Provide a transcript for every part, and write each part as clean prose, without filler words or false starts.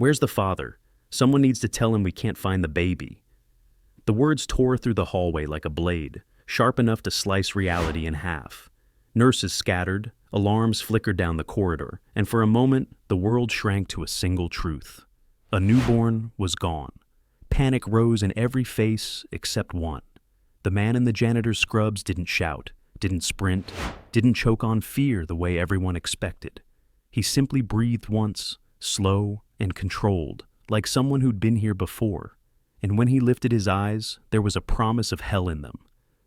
Where's the father? Someone needs to tell him we can't find the baby." The words tore through the hallway like a blade, sharp enough to slice reality in half. Nurses scattered, alarms flickered down the corridor, and for a moment, the world shrank to a single truth. A newborn was gone. Panic rose in every face except one. The man in the janitor's scrubs didn't shout, didn't sprint, didn't choke on fear the way everyone expected. He simply breathed once, slow and controlled, like someone who'd been here before. And when he lifted his eyes, there was a promise of hell in them,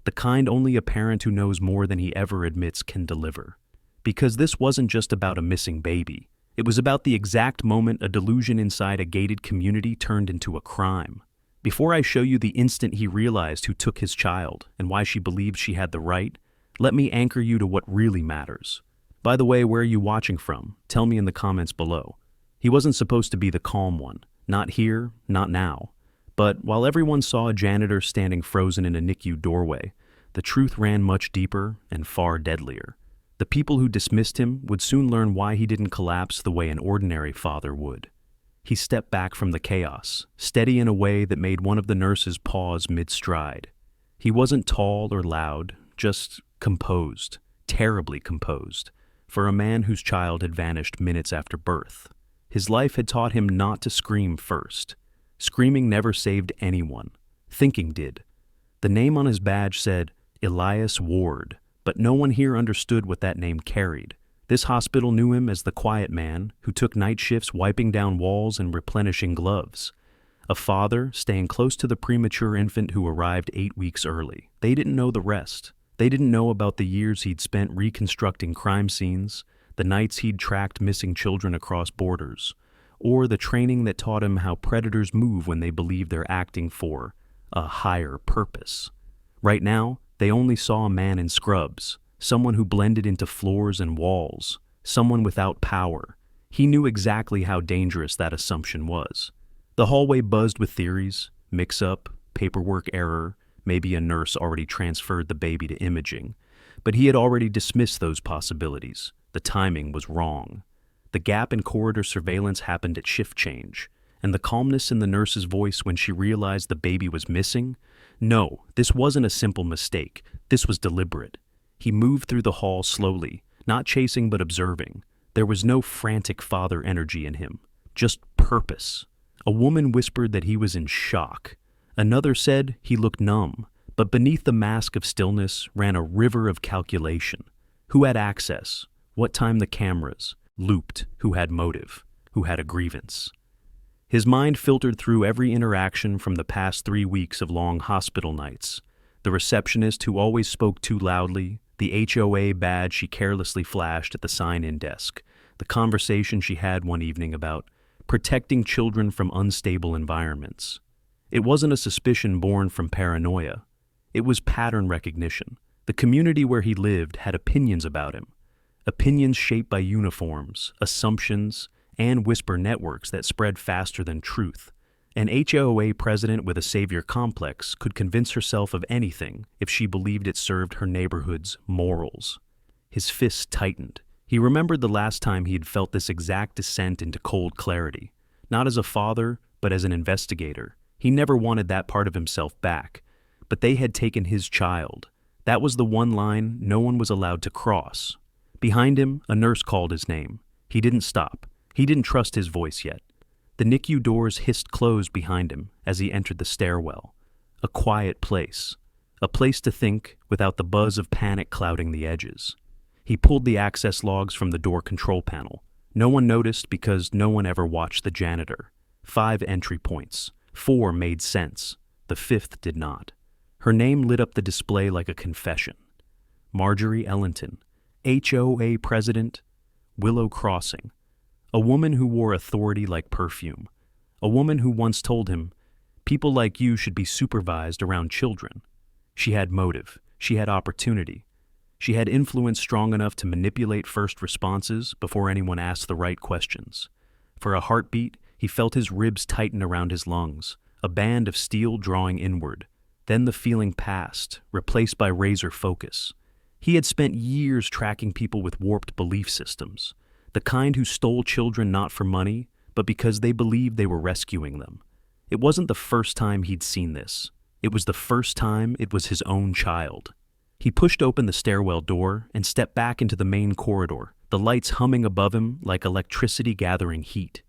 the kind only a parent who knows more than he ever admits can deliver. Because this wasn't just about a missing baby. It was about the exact moment a delusion inside a gated community turned into a crime. Before I show you the instant he realized who took his child and why she believed she had the right, let me anchor you to what really matters. By the way, where are you watching from? Tell me in the comments below. He wasn't supposed to be the calm one. Not here, not now. But while everyone saw a janitor standing frozen in a NICU doorway, the truth ran much deeper and far deadlier. The people who dismissed him would soon learn why he didn't collapse the way an ordinary father would. He stepped back from the chaos, steady in a way that made one of the nurses pause mid-stride. He wasn't tall or loud, just composed, terribly composed, for a man whose child had vanished minutes after birth. His life had taught him not to scream first. Screaming never saved anyone. Thinking did. The name on his badge said Elias Ward, but no one here understood what that name carried. This hospital knew him as the quiet man who took night shifts wiping down walls and replenishing gloves. A father staying close to the premature infant who arrived 8 weeks early. They didn't know the rest. They didn't know about the years he'd spent reconstructing crime scenes, the nights he'd tracked missing children across borders, or the training that taught him how predators move when they believe they're acting for a higher purpose. Right now, they only saw a man in scrubs, someone who blended into floors and walls, someone without power. He knew exactly how dangerous that assumption was. The hallway buzzed with theories: mix-up, paperwork error, maybe a nurse already transferred the baby to imaging. But he had already dismissed those possibilities. The timing was wrong. The gap in corridor surveillance happened at shift change, and the calmness in the nurse's voice when she realized the baby was missing? No, this wasn't a simple mistake. This was deliberate. He moved through the hall slowly, not chasing but observing. There was no frantic father energy in him, just purpose. A woman whispered that he was in shock. Another said he looked numb, but beneath the mask of stillness ran a river of calculation. Who had access? What time the cameras? Looped, who had motive, who had a grievance. His mind filtered through every interaction from the past 3 weeks of long hospital nights. The receptionist who always spoke too loudly, the HOA badge she carelessly flashed at the sign-in desk, the conversation she had one evening about protecting children from unstable environments. It wasn't a suspicion born from paranoia. It was pattern recognition. The community where he lived had opinions about him. Opinions shaped by uniforms, assumptions, and whisper networks that spread faster than truth. An HOA president with a savior complex could convince herself of anything if she believed it served her neighborhood's morals. His fists tightened. He remembered the last time he had felt this exact descent into cold clarity. Not as a father, but as an investigator. He never wanted that part of himself back. But they had taken his child. That was the one line no one was allowed to cross. Behind him, a nurse called his name. He didn't stop. He didn't trust his voice yet. The NICU doors hissed closed behind him as he entered the stairwell. A quiet place. A place to think without the buzz of panic clouding the edges. He pulled the access logs from the door control panel. No one noticed because no one ever watched the janitor. 5 entry points. 4 made sense. The 5th did not. Her name lit up the display like a confession. Marjorie Ellington, HOA president, Willow Crossing. A woman who wore authority like perfume. A woman who once told him, "People like you should be supervised around children." She had motive. She had opportunity. She had influence strong enough to manipulate first responses before anyone asked the right questions. For a heartbeat, he felt his ribs tighten around his lungs, a band of steel drawing inward. Then the feeling passed, replaced by razor focus. He had spent years tracking people with warped belief systems, the kind who stole children not for money, but because they believed they were rescuing them. It wasn't the first time he'd seen this. It was the first time it was his own child. He pushed open the stairwell door and stepped back into the main corridor, the lights humming above him like electricity gathering heat.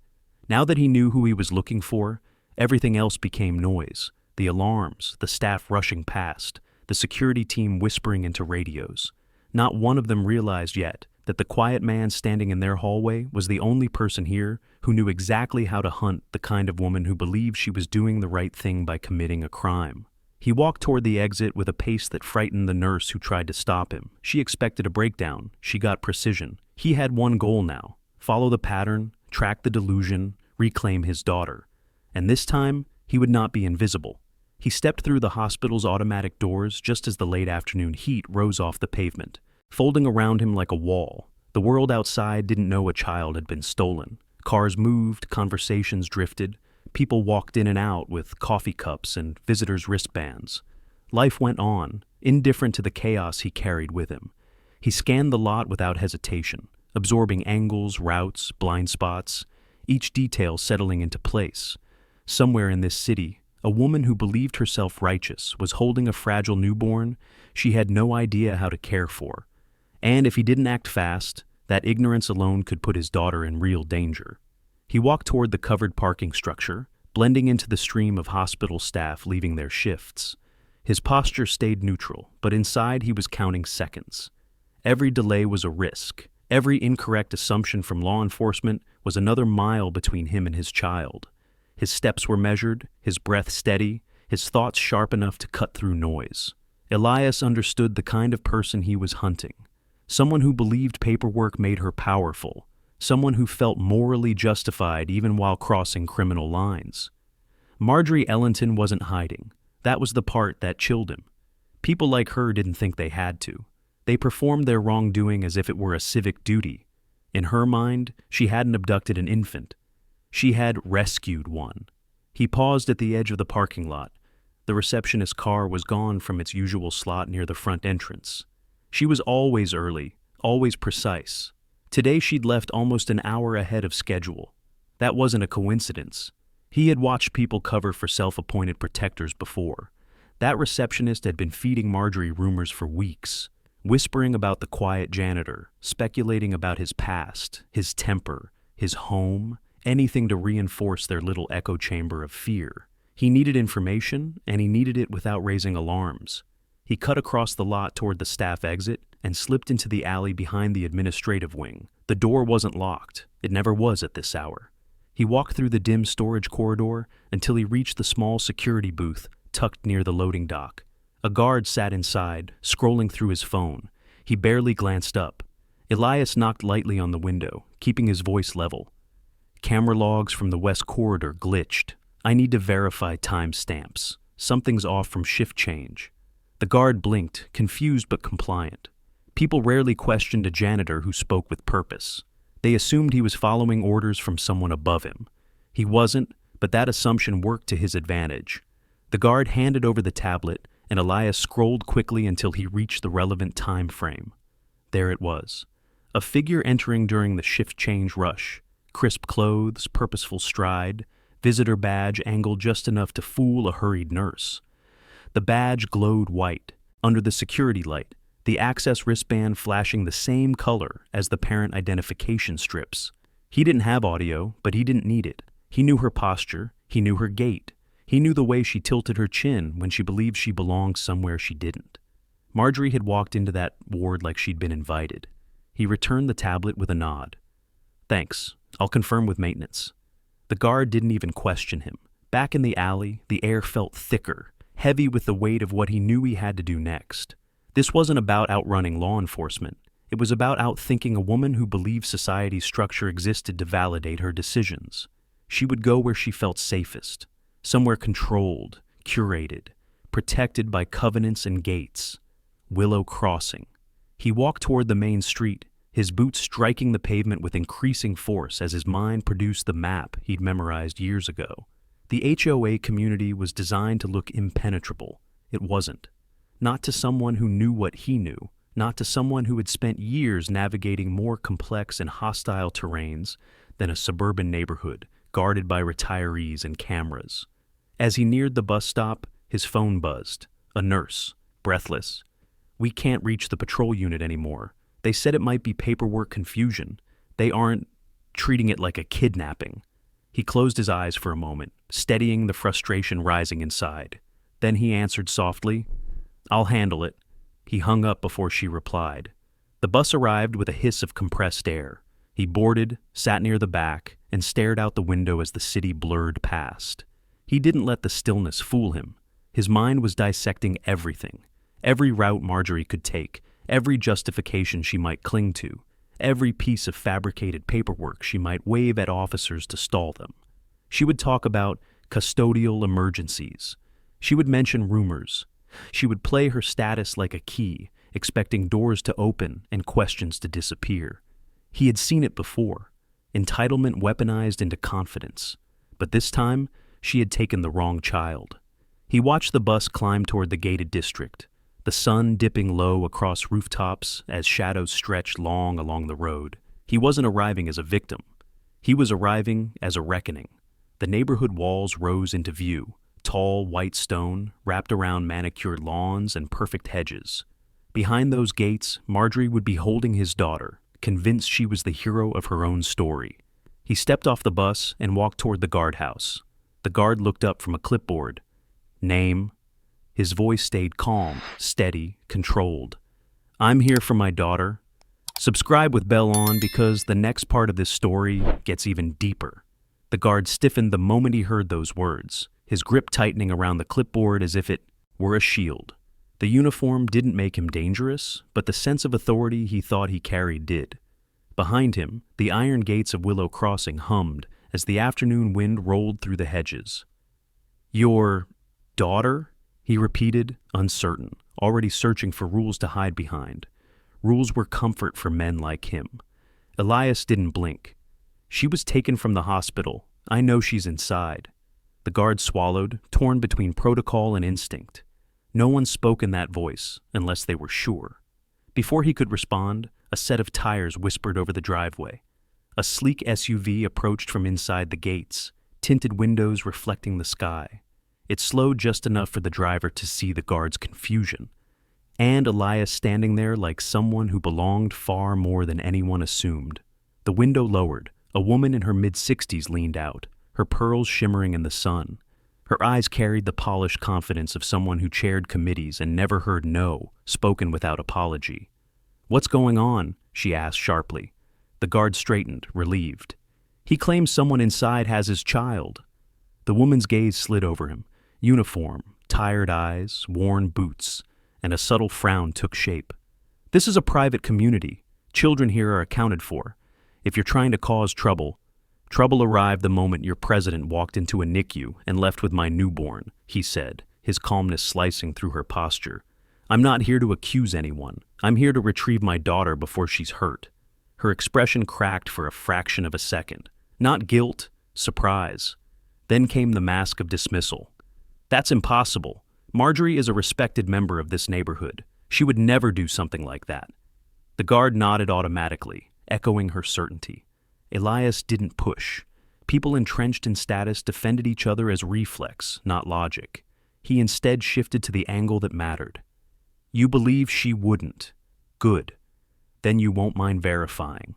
Now that he knew who he was looking for, everything else became noise. The alarms, the staff rushing past, the security team whispering into radios. Not one of them realized yet that the quiet man standing in their hallway was the only person here who knew exactly how to hunt the kind of woman who believed she was doing the right thing by committing a crime. He walked toward the exit with a pace that frightened the nurse who tried to stop him. She expected a breakdown. She got precision. He had one goal now: follow the pattern, track the delusion, reclaim his daughter. And this time, he would not be invisible. He stepped through the hospital's automatic doors just as the late afternoon heat rose off the pavement, folding around him like a wall. The world outside didn't know a child had been stolen. Cars moved, conversations drifted. People walked in and out with coffee cups and visitors' wristbands. Life went on, indifferent to the chaos he carried with him. He scanned the lot without hesitation, absorbing angles, routes, blind spots, each detail settling into place. Somewhere in this city, a woman who believed herself righteous was holding a fragile newborn she had no idea how to care for. And if he didn't act fast, that ignorance alone could put his daughter in real danger. He walked toward the covered parking structure, blending into the stream of hospital staff leaving their shifts. His posture stayed neutral, but inside he was counting seconds. Every delay was a risk. Every incorrect assumption from law enforcement was another mile between him and his child. His steps were measured, his breath steady, his thoughts sharp enough to cut through noise. Elias understood the kind of person he was hunting. Someone who believed paperwork made her powerful. Someone who felt morally justified even while crossing criminal lines. Marjorie Ellington wasn't hiding. That was the part that chilled him. People like her didn't think they had to. They performed their wrongdoing as if it were a civic duty. In her mind, she hadn't abducted an infant. She had rescued one. He paused at the edge of the parking lot. The receptionist's car was gone from its usual slot near the front entrance. She was always early, always precise. Today she'd left almost an hour ahead of schedule. That wasn't a coincidence. He had watched people cover for self-appointed protectors before. That receptionist had been feeding Marjorie rumors for weeks, whispering about the quiet janitor, speculating about his past, his temper, his home, anything to reinforce their little echo chamber of fear. He needed information, and he needed it without raising alarms. He cut across the lot toward the staff exit and slipped into the alley behind the administrative wing. The door wasn't locked. It never was at this hour. He walked through the dim storage corridor until he reached the small security booth tucked near the loading dock. A guard sat inside, scrolling through his phone. He barely glanced up. Elias knocked lightly on the window, keeping his voice level. Camera logs from the West Corridor glitched. I need to verify timestamps. Something's off from shift change. The guard blinked, confused but compliant. People rarely questioned a janitor who spoke with purpose. They assumed he was following orders from someone above him. He wasn't, but that assumption worked to his advantage. The guard handed over the tablet, and Elias scrolled quickly until he reached the relevant time frame. There it was. A figure entering during the shift change rush. Crisp clothes, purposeful stride, visitor badge angled just enough to fool a hurried nurse. The badge glowed white. Under the security light, the access wristband flashing the same color as the parent identification strips. He didn't have audio, but he didn't need it. He knew her posture. He knew her gait. He knew the way she tilted her chin when she believed she belonged somewhere she didn't. Marjorie had walked into that ward like she'd been invited. He returned the tablet with a nod. Thanks. I'll confirm with maintenance. The guard didn't even question him. Back in the alley, the air felt thicker, heavy with the weight of what he knew he had to do next. This wasn't about outrunning law enforcement. It was about outthinking a woman who believed society's structure existed to validate her decisions. She would go where she felt safest, somewhere controlled, curated, protected by covenants and gates. Willow Crossing. He walked toward the main street, his boots striking the pavement with increasing force as his mind produced the map he'd memorized years ago. The HOA community was designed to look impenetrable. It wasn't. Not to someone who knew what he knew, not to someone who had spent years navigating more complex and hostile terrains than a suburban neighborhood guarded by retirees and cameras. As he neared the bus stop, his phone buzzed. A nurse, breathless. "We can't reach the patrol unit anymore. They said it might be paperwork confusion. They aren't treating it like a kidnapping." He closed his eyes for a moment, steadying the frustration rising inside. Then he answered softly, "I'll handle it." He hung up before she replied. The bus arrived with a hiss of compressed air. He boarded, sat near the back, and stared out the window as the city blurred past. He didn't let the stillness fool him. His mind was dissecting everything. Every route Marjorie could take, every justification she might cling to, every piece of fabricated paperwork she might wave at officers to stall them. She would talk about custodial emergencies. She would mention rumors. She would play her status like a key, expecting doors to open and questions to disappear. He had seen it before, entitlement weaponized into confidence. But this time, she had taken the wrong child. He watched the bus climb toward the gated district, the sun dipping low across rooftops as shadows stretched long along the road. He wasn't arriving as a victim. He was arriving as a reckoning. The neighborhood walls rose into view, tall white stone wrapped around manicured lawns and perfect hedges. Behind those gates, Marjorie would be holding his daughter, convinced she was the hero of her own story. He stepped off the bus and walked toward the guardhouse. The guard looked up from a clipboard. "Name?" His voice stayed calm, steady, controlled. "I'm here for my daughter. Subscribe with bell on because the next part of this story gets even deeper." The guard stiffened the moment he heard those words, his grip tightening around the clipboard as if it were a shield. The uniform didn't make him dangerous, but the sense of authority he thought he carried did. Behind him, the iron gates of Willow Crossing hummed as the afternoon wind rolled through the hedges. "Your daughter?" he repeated, uncertain, already searching for rules to hide behind. Rules were comfort for men like him. Elias didn't blink. "She was taken from the hospital. I know she's inside." The guard swallowed, torn between protocol and instinct. No one spoke in that voice, unless they were sure. Before he could respond, a set of tires whispered over the driveway. A sleek SUV approached from inside the gates, tinted windows reflecting the sky. It slowed just enough for the driver to see the guard's confusion, and Elias standing there like someone who belonged far more than anyone assumed. The window lowered. A woman in her mid-60s leaned out, her pearls shimmering in the sun. Her eyes carried the polished confidence of someone who chaired committees and never heard no, spoken without apology. "What's going on?" she asked sharply. The guard straightened, relieved. "He claims someone inside has his child." The woman's gaze slid over him. Uniform, tired eyes, worn boots, and a subtle frown took shape. "This is a private community. Children here are accounted for. If you're trying to cause trouble..." "Trouble arrived the moment your president walked into a NICU and left with my newborn," he said, his calmness slicing through her posture. "I'm not here to accuse anyone. I'm here to retrieve my daughter before she's hurt." Her expression cracked for a fraction of a second. Not guilt, surprise. Then came the mask of dismissal. "That's impossible. Marjorie is a respected member of this neighborhood. She would never do something like that." The guard nodded automatically, echoing her certainty. Elias didn't push. People entrenched in status defended each other as reflex, not logic. He instead shifted to the angle that mattered. "You believe she wouldn't. Good. Then you won't mind verifying."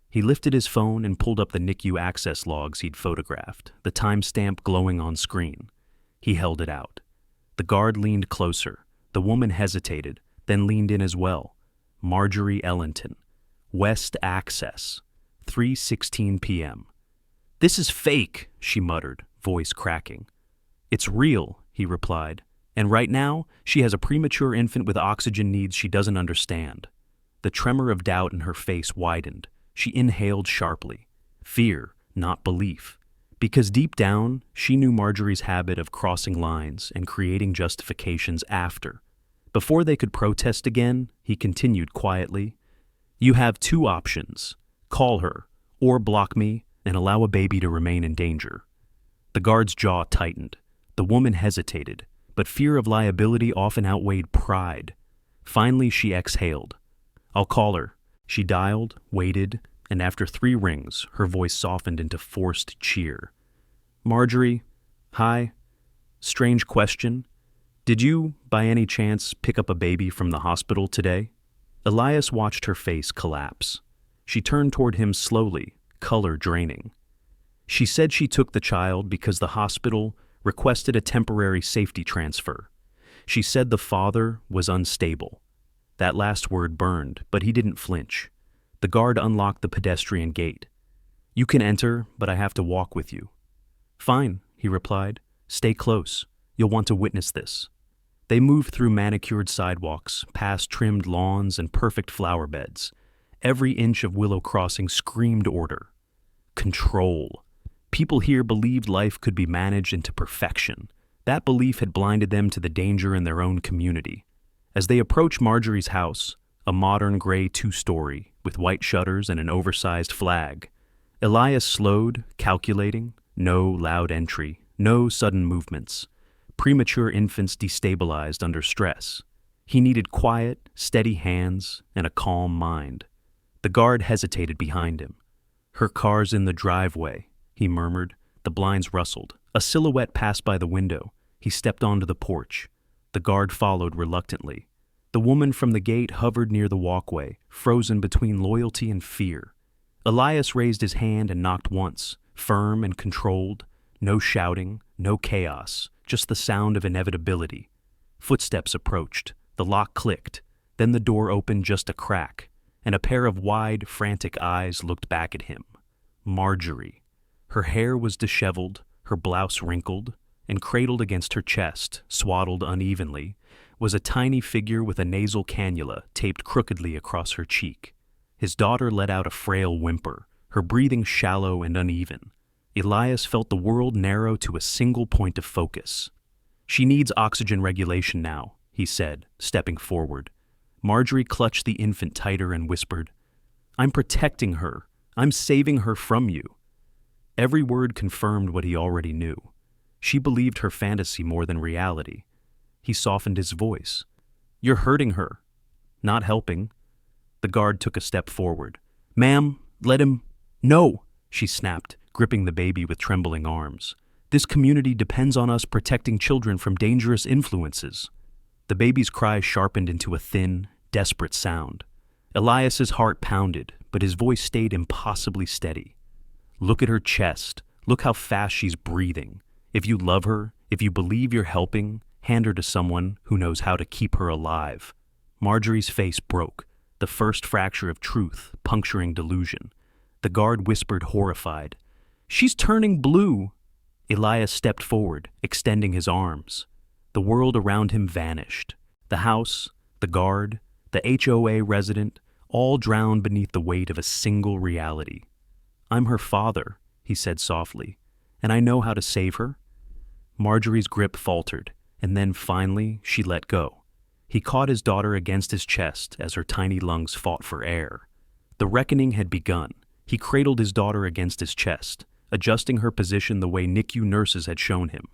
He lifted his phone and pulled up the NICU access logs he'd photographed, the timestamp glowing on screen. He held it out. The guard leaned closer. The woman hesitated, then leaned in as well. Marjorie Ellington. West Access. 3:16 p.m. "This is fake," she muttered, voice cracking. "It's real," he replied. "And right now, she has a premature infant with oxygen needs she doesn't understand." The tremor of doubt in her face widened. She inhaled sharply. Fear, not belief. Because deep down, she knew Marjorie's habit of crossing lines and creating justifications after. Before they could protest again, he continued quietly, "You have two options. Call her, or block me and allow a baby to remain in danger." The guard's jaw tightened. The woman hesitated, but fear of liability often outweighed pride. Finally, she exhaled. "I'll call her." She dialed, waited, and after 3 rings, her voice softened into forced cheer. Marjorie, hi. Strange question. Did you, by any chance, pick up a baby from the hospital today? Elias watched her face collapse. She turned toward him slowly, color draining. She said she took the child because the hospital requested a temporary safety transfer. She said the father was unstable. That last word burned, but he didn't flinch. The guard unlocked the pedestrian gate. You can enter, but I have to walk with you. Fine, he replied. Stay close. You'll want to witness this. They moved through manicured sidewalks, past trimmed lawns and perfect flower beds. Every inch of Willow Crossing screamed order. Control. People here believed life could be managed into perfection. That belief had blinded them to the danger in their own community. As they approached Marjorie's house, a modern gray two-story with white shutters and an oversized flag, Elias slowed, calculating. No loud entry, no sudden movements. Premature infants destabilized under stress. He needed quiet, steady hands and a calm mind. The guard hesitated behind him. Her car's in the driveway, he murmured. The blinds rustled. A silhouette passed by the window. He stepped onto the porch. The guard followed reluctantly. The woman from the gate hovered near the walkway, frozen between loyalty and fear. Elias raised his hand and knocked once, firm and controlled. No shouting, no chaos, just the sound of inevitability. Footsteps approached. The lock clicked. Then the door opened just a crack, and a pair of wide, frantic eyes looked back at him. Marjorie. Her hair was disheveled, her blouse wrinkled, and cradled against her chest, swaddled unevenly, was a tiny figure with a nasal cannula taped crookedly across her cheek. His daughter let out a frail whimper, her breathing shallow and uneven. Elias felt the world narrow to a single point of focus. She needs oxygen regulation now, he said, stepping forward. Marjorie clutched the infant tighter and whispered, I'm protecting her. I'm saving her from you. Every word confirmed what he already knew. She believed her fantasy more than reality. He softened his voice. You're hurting her. Not helping. The guard took a step forward. Ma'am, let him... No, she snapped, gripping the baby with trembling arms. This community depends on us protecting children from dangerous influences. The baby's cry sharpened into a thin, desperate sound. Elias's heart pounded, but his voice stayed impossibly steady. Look at her chest. Look how fast she's breathing. If you love her, if you believe you're helping, hand her to someone who knows how to keep her alive. Marjorie's face broke, the first fracture of truth puncturing delusion. The guard whispered, horrified, She's turning blue. Elias stepped forward, extending his arms. The world around him vanished. The house, the guard, the HOA resident, all drowned beneath the weight of a single reality. I'm her father, he said softly, and I know how to save her. Marjorie's grip faltered, and then finally she let go. He caught his daughter against his chest as her tiny lungs fought for air. The reckoning had begun. He cradled his daughter against his chest, adjusting her position the way NICU nurses had shown him.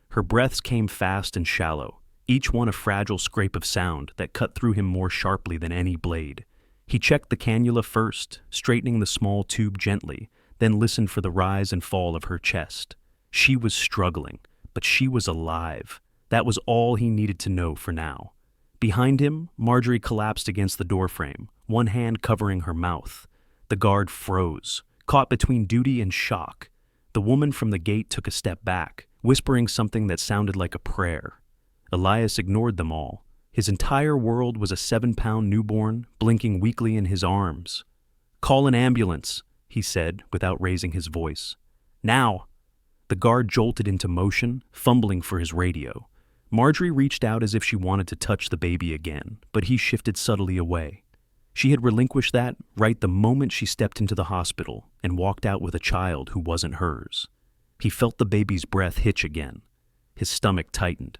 Her breaths came fast and shallow, each one a fragile scrape of sound that cut through him more sharply than any blade. He checked the cannula first, straightening the small tube gently, then listened for the rise and fall of her chest. She was struggling, but she was alive. That was all he needed to know for now. Behind him, Marjorie collapsed against the doorframe, one hand covering her mouth. The guard froze, caught between duty and shock. The woman from the gate took a step back, whispering something that sounded like a prayer. Elias ignored them all. His entire world was a 7-pound newborn, blinking weakly in his arms. Call an ambulance, he said, without raising his voice. Now! The guard jolted into motion, fumbling for his radio. Marjorie reached out as if she wanted to touch the baby again, but he shifted subtly away. She had relinquished that right the moment she stepped into the hospital and walked out with a child who wasn't hers. He felt the baby's breath hitch again. His stomach tightened.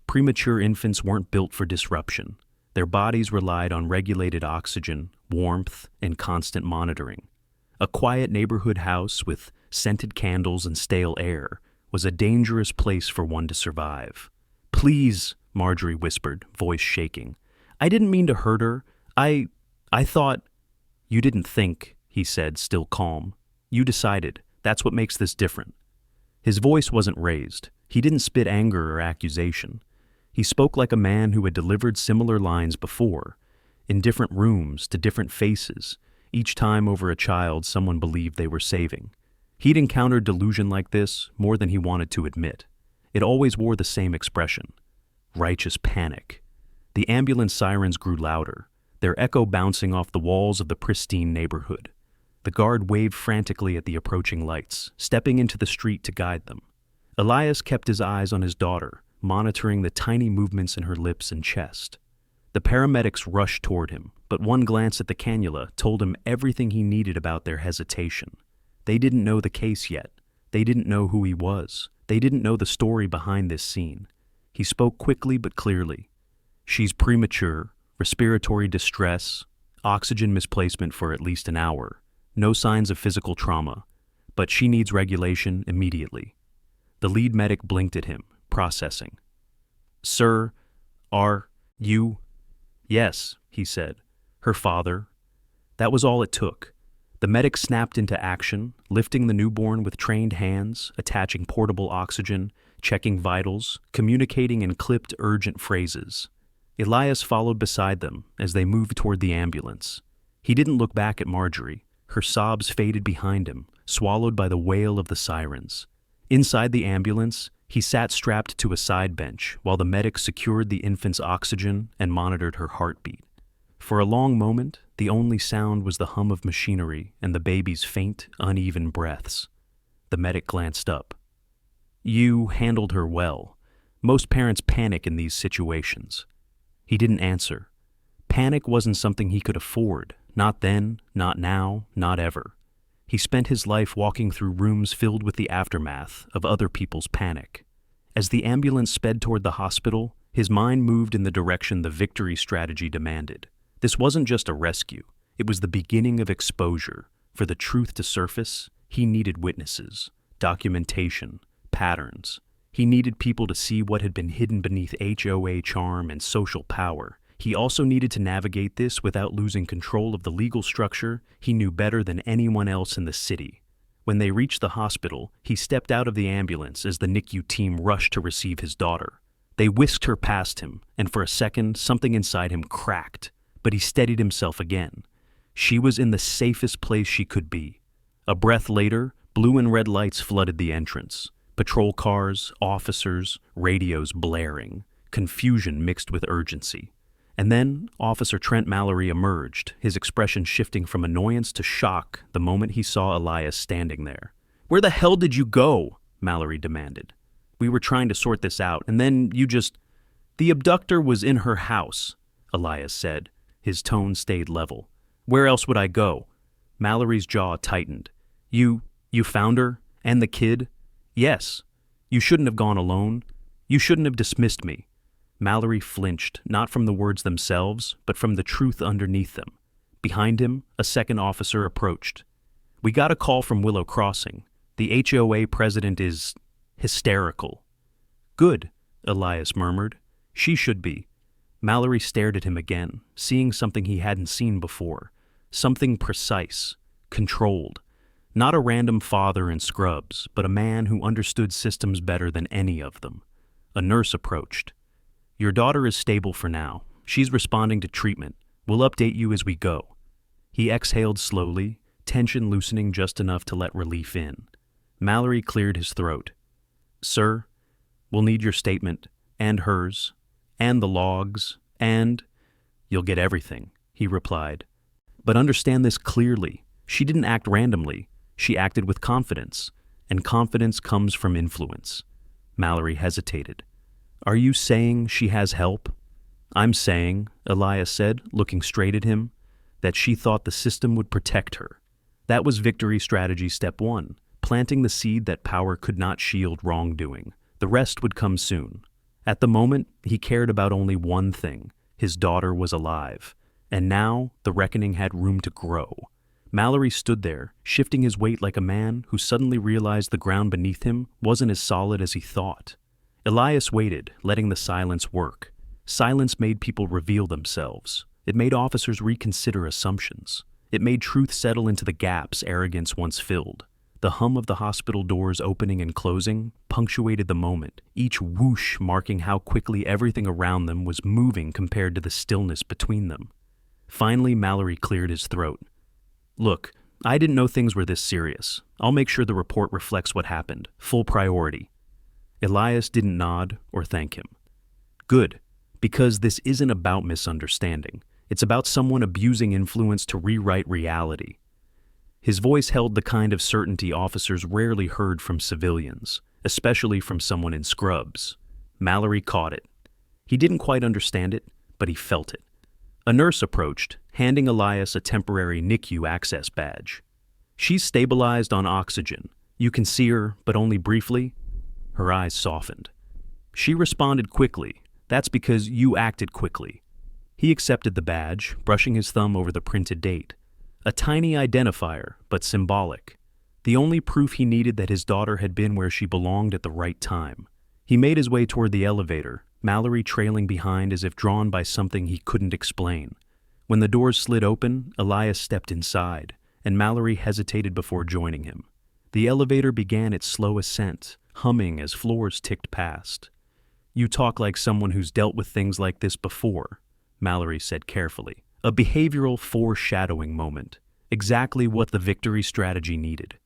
Premature infants weren't built for disruption. Their bodies relied on regulated oxygen, warmth, and constant monitoring. A quiet neighborhood house with scented candles and stale air was a dangerous place for one to survive. Please, Marjorie whispered, voice shaking. I didn't mean to hurt her. I thought... You didn't think, he said, still calm. You decided. That's what makes this different. His voice wasn't raised. He didn't spit anger or accusation. He spoke like a man who had delivered similar lines before, in different rooms to different faces, each time over a child someone believed they were saving. He'd encountered delusion like this more than he wanted to admit. It always wore the same expression: righteous panic. The ambulance sirens grew louder, their echo bouncing off the walls of the pristine neighborhood. The guard waved frantically at the approaching lights, stepping into the street to guide them. Elias kept his eyes on his daughter, monitoring the tiny movements in her lips and chest. The paramedics rushed toward him, but one glance at the cannula told him everything he needed about their hesitation. They didn't know the case yet. They didn't know who he was. They didn't know the story behind this scene. He spoke quickly but clearly. She's premature, respiratory distress, oxygen misplacement for at least an hour. No signs of physical trauma, but she needs regulation immediately. The lead medic blinked at him, processing. Sir, are you? Yes, he said. Her father. That was all it took. The medic snapped into action, lifting the newborn with trained hands, attaching portable oxygen, checking vitals, communicating in clipped, urgent phrases. Elias followed beside them as they moved toward the ambulance. He didn't look back at Marjorie. Her sobs faded behind him, swallowed by the wail of the sirens. Inside the ambulance, he sat strapped to a side bench while the medic secured the infant's oxygen and monitored her heartbeat. For a long moment, the only sound was the hum of machinery and the baby's faint, uneven breaths. The medic glanced up. You handled her well. Most parents panic in these situations. He didn't answer. Panic wasn't something he could afford. Not then, not now, not ever. He spent his life walking through rooms filled with the aftermath of other people's panic. As the ambulance sped toward the hospital, his mind moved in the direction the victory strategy demanded. This wasn't just a rescue. It was the beginning of exposure. For the truth to surface, he needed witnesses, documentation, patterns. He needed people to see what had been hidden beneath HOA charm and social power. He also needed to navigate this without losing control of the legal structure he knew better than anyone else in the city. When they reached the hospital, he stepped out of the ambulance as the NICU team rushed to receive his daughter. They whisked her past him, and for a second, something inside him cracked, but he steadied himself again. She was in the safest place she could be. A breath later, blue and red lights flooded the entrance. Patrol cars, officers, radios blaring, confusion mixed with urgency. And then Officer Trent Mallory emerged, his expression shifting from annoyance to shock the moment he saw Elias standing there. "Where the hell did you go?" Mallory demanded. "We were trying to sort this out, and then you just—" "The abductor was in her house," Elias said. His tone stayed level. "Where else would I go?" Mallory's jaw tightened. You found her? And the kid?" "Yes. You shouldn't have gone alone. You shouldn't have dismissed me." Mallory flinched, not from the words themselves, but from the truth underneath them. Behind him, a second officer approached. "We got a call from Willow Crossing. The HOA president is hysterical." "Good," Elias murmured. "She should be." Mallory stared at him again, seeing something he hadn't seen before. Something precise, controlled. Not a random father in scrubs, but a man who understood systems better than any of them. A nurse approached. "Your daughter is stable for now. She's responding to treatment. We'll update you as we go." He exhaled slowly, tension loosening just enough to let relief in. Mallory cleared his throat. "Sir, we'll need your statement, and hers, and the logs, and—" "You'll get everything," he replied. "But understand this clearly. She didn't act randomly. She acted with confidence, and confidence comes from influence." Mallory hesitated. "Are you saying she has help?" "I'm saying," Elias said, looking straight at him, "that she thought the system would protect her. That was victory strategy step 1, planting the seed that power could not shield wrongdoing. The rest would come soon. At the moment, he cared about only one thing. His daughter was alive. And now, the reckoning had room to grow. Mallory stood there, shifting his weight like a man who suddenly realized the ground beneath him wasn't as solid as he thought. Elias waited, letting the silence work. Silence made people reveal themselves. It made officers reconsider assumptions. It made truth settle into the gaps arrogance once filled. The hum of the hospital doors opening and closing punctuated the moment, each whoosh marking how quickly everything around them was moving compared to the stillness between them. Finally, Mallory cleared his throat. "Look, I didn't know things were this serious. I'll make sure the report reflects what happened. Full priority." Elias didn't nod or thank him. "Good, because this isn't about misunderstanding. It's about someone abusing influence to rewrite reality." His voice held the kind of certainty officers rarely heard from civilians, especially from someone in scrubs. Mallory caught it. He didn't quite understand it, but he felt it. A nurse approached, handing Elias a temporary NICU access badge. "She's stabilized on oxygen. You can see her, but only briefly." Her eyes softened. "She responded quickly. That's because you acted quickly." He accepted the badge, brushing his thumb over the printed date. A tiny identifier, but symbolic. The only proof he needed that his daughter had been where she belonged at the right time. He made his way toward the elevator, Mallory trailing behind as if drawn by something he couldn't explain. When the doors slid open, Elias stepped inside, and Mallory hesitated before joining him. The elevator began its slow ascent, humming as floors ticked past. "You talk like someone who's dealt with things like this before," Mallory said carefully. A behavioral foreshadowing moment, exactly what the victory strategy needed.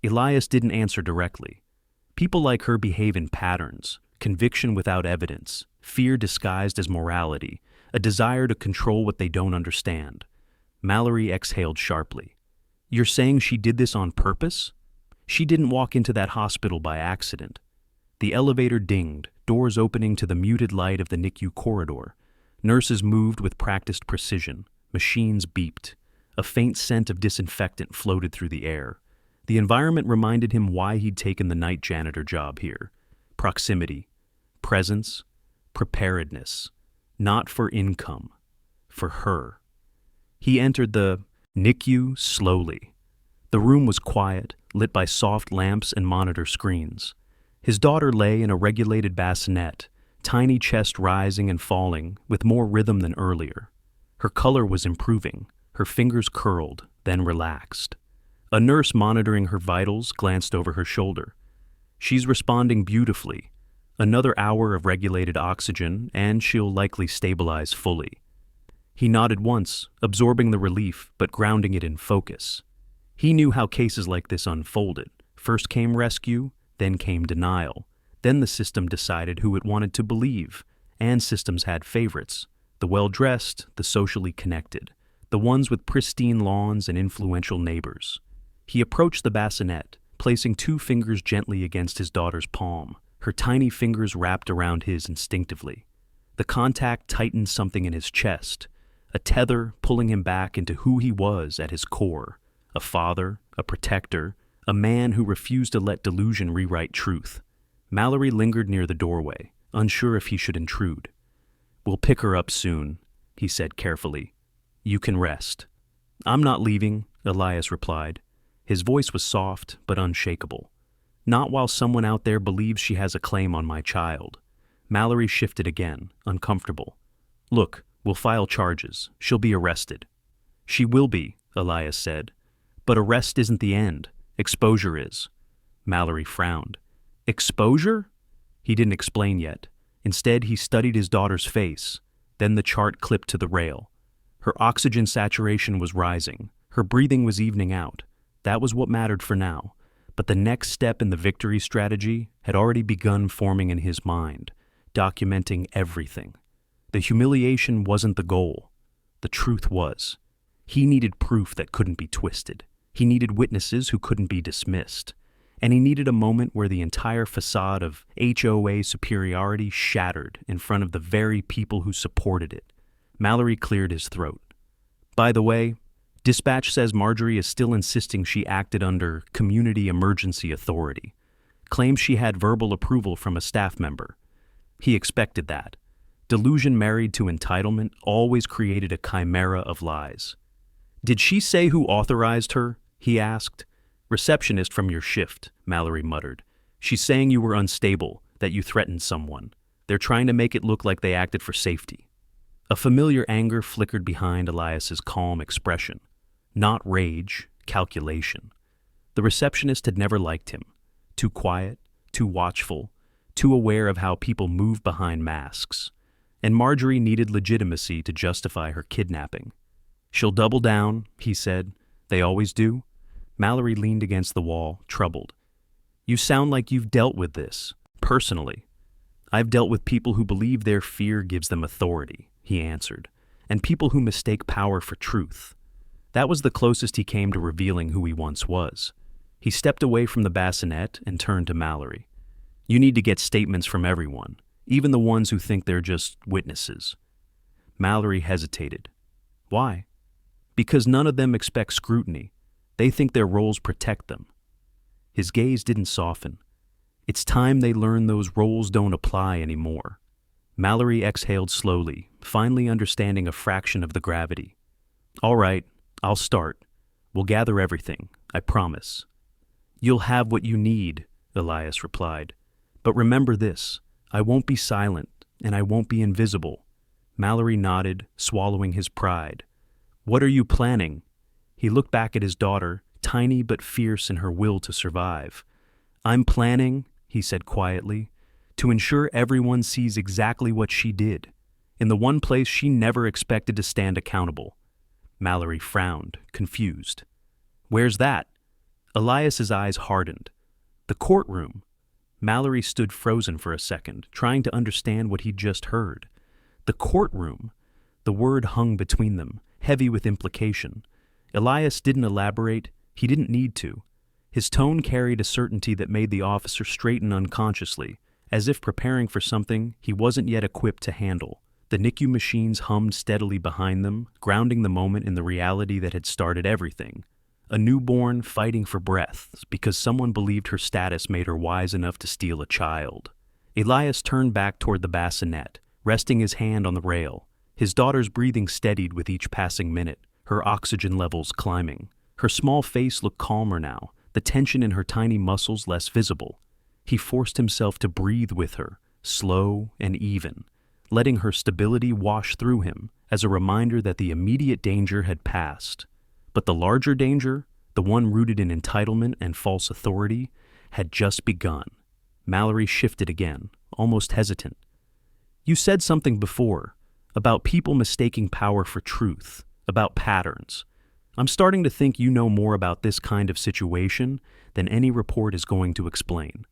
Elias didn't answer directly. People like her behave in patterns, conviction without evidence, fear disguised as morality, a desire to control what they don't understand. Mallory exhaled sharply. "You're saying she did this on purpose?" "She didn't walk into that hospital by accident." The elevator dinged, doors opening to the muted light of the NICU corridor. Nurses moved with practiced precision. Machines beeped. A faint scent of disinfectant floated through the air. The environment reminded him why he'd taken the night janitor job here. Proximity, presence, preparedness. Not for income, for her. He entered the NICU slowly. The room was quiet, lit by soft lamps and monitor screens. His daughter lay in a regulated bassinet, tiny chest rising and falling with more rhythm than earlier. Her color was improving, her fingers curled, then relaxed. A nurse monitoring her vitals glanced over her shoulder. "She's responding beautifully. Another hour of regulated oxygen, and she'll likely stabilize fully." He nodded once, absorbing the relief, but grounding it in focus. He knew how cases like this unfolded. First came rescue, then came denial. Then the system decided who it wanted to believe, and systems had favorites. The well-dressed, the socially connected, the ones with pristine lawns and influential neighbors. He approached the bassinet, placing 2 fingers gently against his daughter's palm, her tiny fingers wrapped around his instinctively. The contact tightened something in his chest, a tether pulling him back into who he was at his core, a father, a protector, a man who refused to let delusion rewrite truth. Mallory lingered near the doorway, unsure if he should intrude. "We'll pick her up soon," he said carefully. "You can rest." "I'm not leaving," Elias replied. His voice was soft but unshakable. "Not while someone out there believes she has a claim on my child." Mallory shifted again, uncomfortable. "Look, we'll file charges. She'll be arrested." "She will be," Elias said. "But arrest isn't the end. Exposure is." Mallory frowned. "Exposure?" He didn't explain yet. Instead, he studied his daughter's face. Then the chart clipped to the rail. Her oxygen saturation was rising. Her breathing was evening out. That was what mattered for now. But the next step in the victory strategy had already begun forming in his mind, documenting everything. The humiliation wasn't the goal. The truth was. He needed proof that couldn't be twisted. He needed witnesses who couldn't be dismissed. And he needed a moment where the entire facade of HOA superiority shattered in front of the very people who supported it. Mallory cleared his throat. "By the way, dispatch says Marjorie is still insisting she acted under community emergency authority. Claims she had verbal approval from a staff member." He expected that. Delusion married to entitlement always created a chimera of lies. "Did she say who authorized her?" he asked. "Receptionist from your shift," Mallory muttered. "She's saying you were unstable, that you threatened someone. They're trying to make it look like they acted for safety." A familiar anger flickered behind Elias's calm expression. Not rage, calculation. The receptionist had never liked him. Too quiet, too watchful, too aware of how people move behind masks. And Marjorie needed legitimacy to justify her kidnapping. "She'll double down," he said. "They always do." Mallory leaned against the wall, troubled. "You sound like you've dealt with this, personally." "I've dealt with people who believe their fear gives them authority," he answered, "and people who mistake power for truth." That was the closest he came to revealing who he once was. He stepped away from the bassinet and turned to Mallory. "You need to get statements from everyone, even the ones who think they're just witnesses." Mallory hesitated. "Why?" "Because none of them expect scrutiny. They think their roles protect them." His gaze didn't soften. "It's time they learn those roles don't apply anymore." Mallory exhaled slowly, finally understanding a fraction of the gravity. "All right, I'll start. We'll gather everything, I promise." "You'll have what you need," Elias replied. "But remember this, I won't be silent, and I won't be invisible." Mallory nodded, swallowing his pride. "What are you planning?" He looked back at his daughter, tiny but fierce in her will to survive. "I'm planning," he said quietly, "to ensure everyone sees exactly what she did, in the one place she never expected to stand accountable." Mallory frowned, confused. "Where's that?" Elias's eyes hardened. "The courtroom." Mallory stood frozen for a second, trying to understand what he'd just heard. The courtroom. The word hung between them, heavy with implication. Elias didn't elaborate. He didn't need to. His tone carried a certainty that made the officer straighten unconsciously, as if preparing for something he wasn't yet equipped to handle. The NICU machines hummed steadily behind them, grounding the moment in the reality that had started everything. A newborn fighting for breath because someone believed her status made her wise enough to steal a child. Elias turned back toward the bassinet, resting his hand on the rail. His daughter's breathing steadied with each passing minute, her oxygen levels climbing. Her small face looked calmer now, the tension in her tiny muscles less visible. He forced himself to breathe with her, slow and even, letting her stability wash through him as a reminder that the immediate danger had passed. But the larger danger, the one rooted in entitlement and false authority, had just begun. Mallory shifted again, almost hesitant. "You said something before, about people mistaking power for truth, about patterns. I'm starting to think you know more about this kind of situation than any report is going to explain."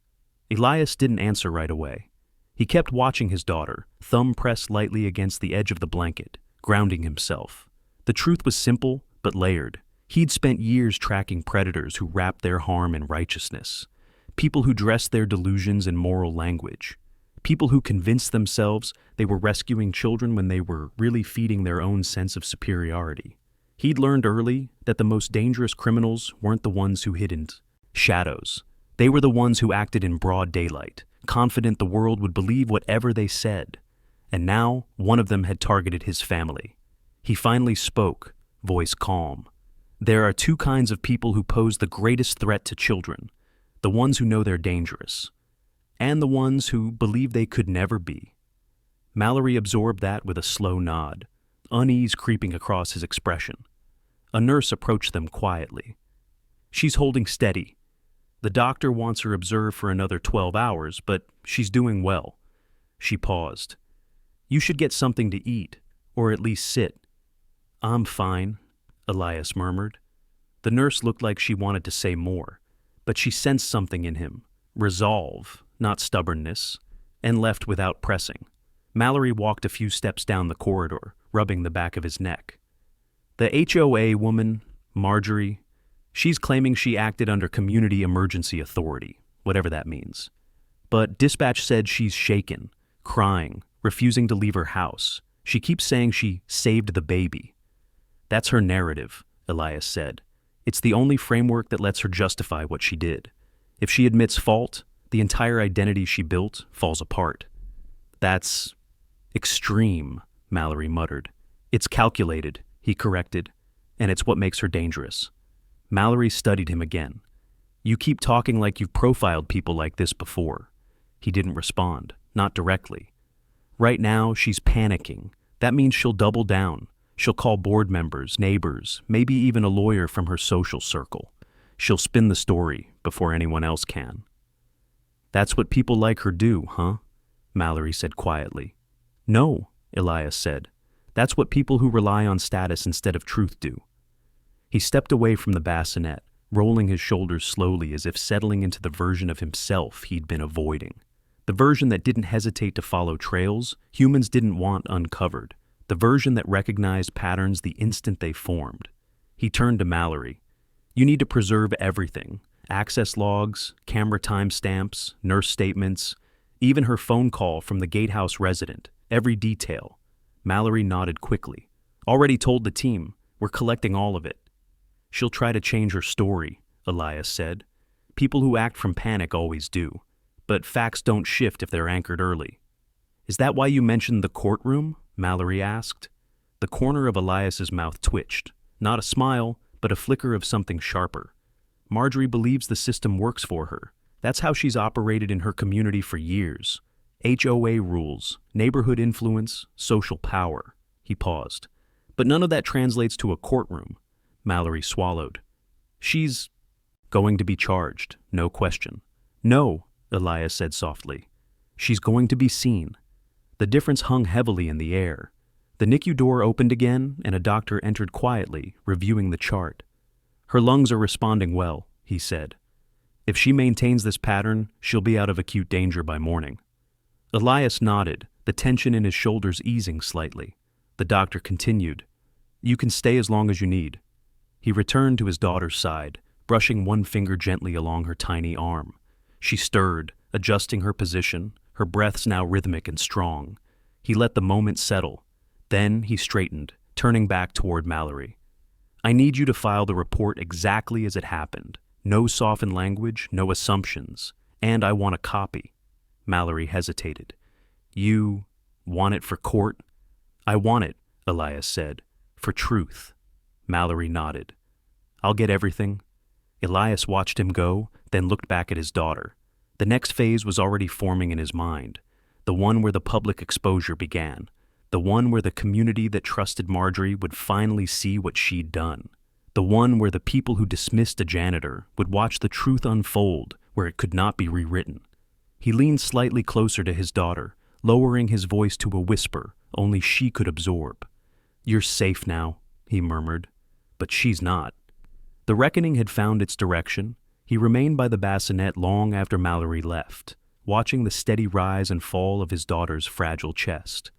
Elias didn't answer right away. He kept watching his daughter, thumb pressed lightly against the edge of the blanket, grounding himself. The truth was simple, but layered. He'd spent years tracking predators who wrapped their harm in righteousness, people who dressed their delusions in moral language, people who convinced themselves they were rescuing children when they were really feeding their own sense of superiority. He'd learned early that the most dangerous criminals weren't the ones who hid in shadows. They were the ones who acted in broad daylight, confident the world would believe whatever they said. And now, one of them had targeted his family. He finally spoke, voice calm. "There are two kinds of people who pose the greatest threat to children, the ones who know they're dangerous, and the ones who believe they could never be." Mallory absorbed that with a slow nod, unease creeping across his expression. A nurse approached them quietly. "She's holding steady. The doctor wants her observed for another 12 hours, but she's doing well." She paused. "You should get something to eat, or at least sit." "I'm fine," Elias murmured. The nurse looked like she wanted to say more, but she sensed something in him, resolve, not stubbornness, and left without pressing. Mallory walked a few steps down the corridor, rubbing the back of his neck. "The HOA woman, Marjorie, she's claiming she acted under community emergency authority, whatever that means. But dispatch said she's shaken, crying, refusing to leave her house. She keeps saying she saved the baby." "That's her narrative," Elias said. "It's the only framework that lets her justify what she did. If she admits fault, the entire identity she built falls apart." "That's extreme," Mallory muttered. "It's calculated," he corrected, "and it's what makes her dangerous." Mallory studied him again. "You keep talking like you've profiled people like this before." He didn't respond, not directly. "Right now, she's panicking. That means she'll double down. She'll call board members, neighbors, maybe even a lawyer from her social circle. She'll spin the story before anyone else can. That's what people like her do, huh? Mallory said quietly. No, Elias said. That's what people who rely on status instead of truth do. He stepped away from the bassinet, rolling his shoulders slowly as if settling into the version of himself he'd been avoiding. The version that didn't hesitate to follow trails humans didn't want uncovered. The version that recognized patterns the instant they formed. He turned to Mallory. You need to preserve everything. Access logs, camera timestamps, nurse statements, even her phone call from the gatehouse resident. Every detail. Mallory nodded quickly. Already told the team. We're collecting all of it. She'll try to change her story, Elias said. People who act from panic always do. But facts don't shift if they're anchored early. Is that why you mentioned the courtroom? Mallory asked. The corner of Elias's mouth twitched. Not a smile, but a flicker of something sharper. Marjorie believes the system works for her. That's how she's operated in her community for years. HOA rules, neighborhood influence, social power. He paused. But none of that translates to a courtroom. Mallory swallowed. She's going to be charged, no question. No, Elias said softly. She's going to be seen. The difference hung heavily in the air. The NICU door opened again, and a doctor entered quietly, reviewing the chart. Her lungs are responding well, he said. If she maintains this pattern, she'll be out of acute danger by morning. Elias nodded, the tension in his shoulders easing slightly. The doctor continued. You can stay as long as you need. He returned to his daughter's side, brushing one finger gently along her tiny arm. She stirred, adjusting her position, her breaths now rhythmic and strong. He let the moment settle. Then he straightened, turning back toward Mallory. I need you to file the report exactly as it happened. No softened language, no assumptions. And I want a copy. Mallory hesitated. You want it for court? I want it, Elias said. For truth. Mallory nodded. I'll get everything. Elias watched him go, then looked back at his daughter. The next phase was already forming in his mind. The one where the public exposure began. The one where the community that trusted Marjorie would finally see what she'd done. The one where the people who dismissed a janitor would watch the truth unfold where it could not be rewritten. He leaned slightly closer to his daughter, lowering his voice to a whisper only she could absorb. You're safe now, he murmured. But she's not. The reckoning had found its direction. He remained by the bassinet long after Mallory left, watching the steady rise and fall of his daughter's fragile chest.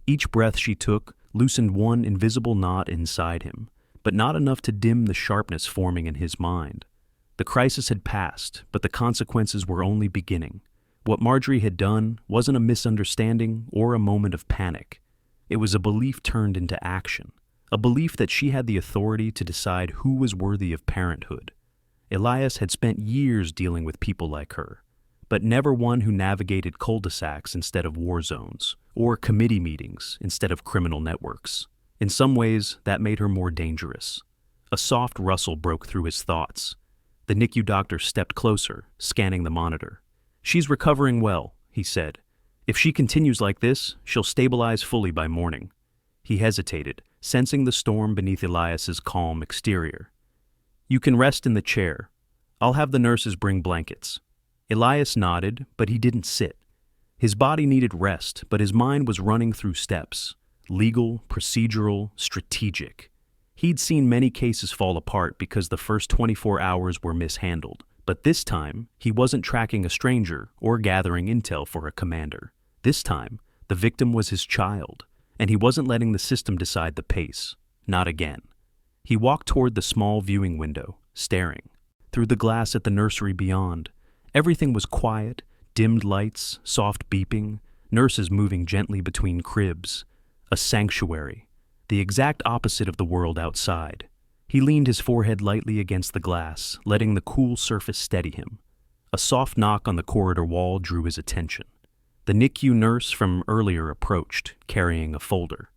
Each breath she took loosened one invisible knot inside him, but not enough to dim the sharpness forming in his mind. The crisis had passed, but the consequences were only beginning. What Marjorie had done wasn't a misunderstanding or a moment of panic. It was a belief turned into action, a belief that she had the authority to decide who was worthy of parenthood. Elias had spent years dealing with people like her, but never one who navigated cul-de-sacs instead of war zones, or committee meetings instead of criminal networks. In some ways, that made her more dangerous. A soft rustle broke through his thoughts. The NICU doctor stepped closer, scanning the monitor. She's recovering well, he said. If she continues like this, she'll stabilize fully by morning. He hesitated, sensing the storm beneath Elias's calm exterior. You can rest in the chair. I'll have the nurses bring blankets. Elias nodded, but he didn't sit. His body needed rest, but his mind was running through steps. Legal, procedural, strategic. He'd seen many cases fall apart because the first 24 hours were mishandled. But this time, he wasn't tracking a stranger or gathering intel for a commander. This time, the victim was his child, and he wasn't letting the system decide the pace. Not again. He walked toward the small viewing window, staring. Through the glass at the nursery beyond, everything was quiet, dimmed lights, soft beeping, nurses moving gently between cribs. A sanctuary, the exact opposite of the world outside. He leaned his forehead lightly against the glass, letting the cool surface steady him. A soft knock on the corridor wall drew his attention. The NICU nurse from earlier approached, carrying a folder.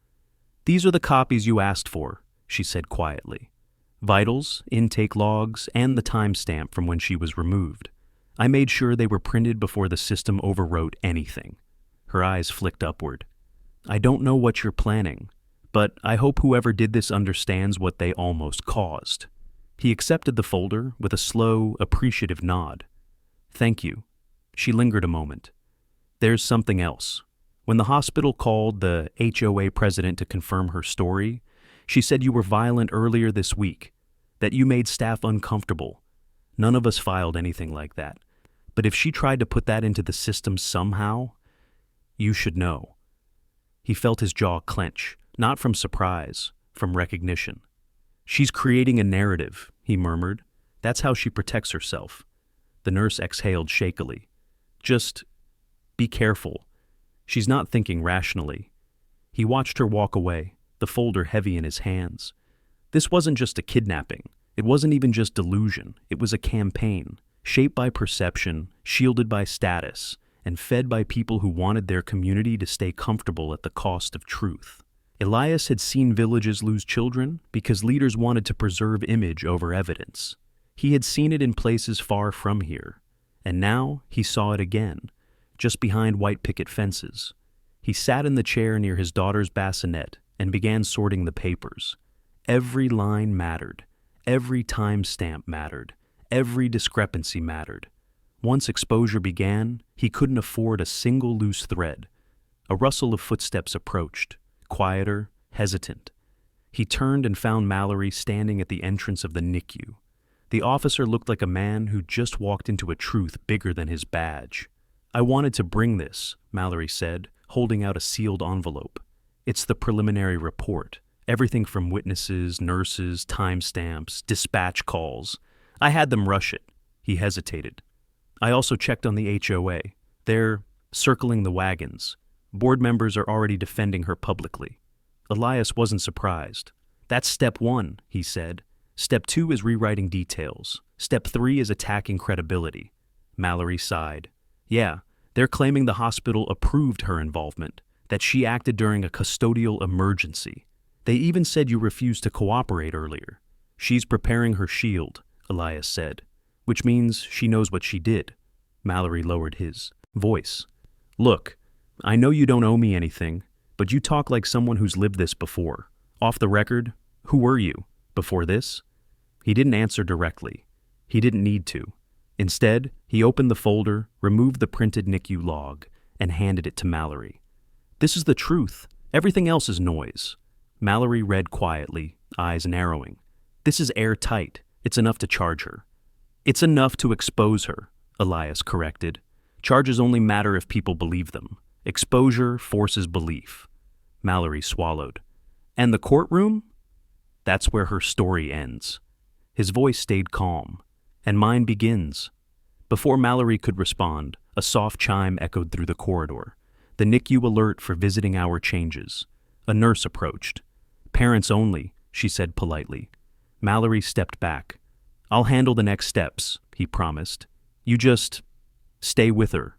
These are the copies you asked for, she said quietly. Vitals, intake logs, and the timestamp from when she was removed. I made sure they were printed before the system overwrote anything. Her eyes flicked upward. I don't know what you're planning, but I hope whoever did this understands what they almost caused. He accepted the folder with a slow, appreciative nod. "Thank you." She lingered a moment. "There's something else." When the hospital called the HOA president to confirm her story, she said you were violent earlier this week, that you made staff uncomfortable. None of us filed anything like that. But if she tried to put that into the system somehow, you should know. He felt his jaw clench, not from surprise, from recognition. "She's creating a narrative," he murmured. "That's how she protects herself." The nurse exhaled shakily. "Just be careful. She's not thinking rationally." He watched her walk away, the folder heavy in his hands. This wasn't just a kidnapping. It wasn't even just delusion. It was a campaign, shaped by perception, shielded by status, and fed by people who wanted their community to stay comfortable at the cost of truth. Elias had seen villages lose children because leaders wanted to preserve image over evidence. He had seen it in places far from here, and now he saw it again, just behind white picket fences. He sat in the chair near his daughter's bassinet and began sorting the papers. Every line mattered. Every timestamp mattered. Every discrepancy mattered. Once exposure began, he couldn't afford a single loose thread. A rustle of footsteps approached, quieter, hesitant. He turned and found Mallory standing at the entrance of the NICU. The officer looked like a man who just walked into a truth bigger than his badge. "I wanted to bring this," Mallory said, holding out a sealed envelope. "It's the preliminary report. Everything from witnesses, nurses, timestamps, dispatch calls. I had them rush it." He hesitated. "I also checked on the HOA. They're circling the wagons. Board members are already defending her publicly." Elias wasn't surprised. "That's step 1, he said. Step 2 is rewriting details. Step 3 is attacking credibility." Mallory sighed. "Yeah, they're claiming the hospital approved her involvement, that she acted during a custodial emergency. They even said you refused to cooperate earlier. She's preparing her shield," Elias said, "which means she knows what she did." Mallory lowered his voice. "Look, I know you don't owe me anything, but you talk like someone who's lived this before. Off the record, who were you before this?" He didn't answer directly. He didn't need to. Instead, he opened the folder, removed the printed NICU log, and handed it to Mallory. "This is the truth. Everything else is noise." Mallory read quietly, eyes narrowing. "This is airtight. It's enough to charge her." "It's enough to expose her," Elias corrected. "Charges only matter if people believe them. Exposure forces belief." Mallory swallowed. "And the courtroom? That's where her story ends." His voice stayed calm. "And mine begins." Before Mallory could respond, a soft chime echoed through the corridor. The NICU alert for visiting hour changes. A nurse approached. "Parents only," she said politely. Mallory stepped back. "I'll handle the next steps," he promised. "You just stay with her."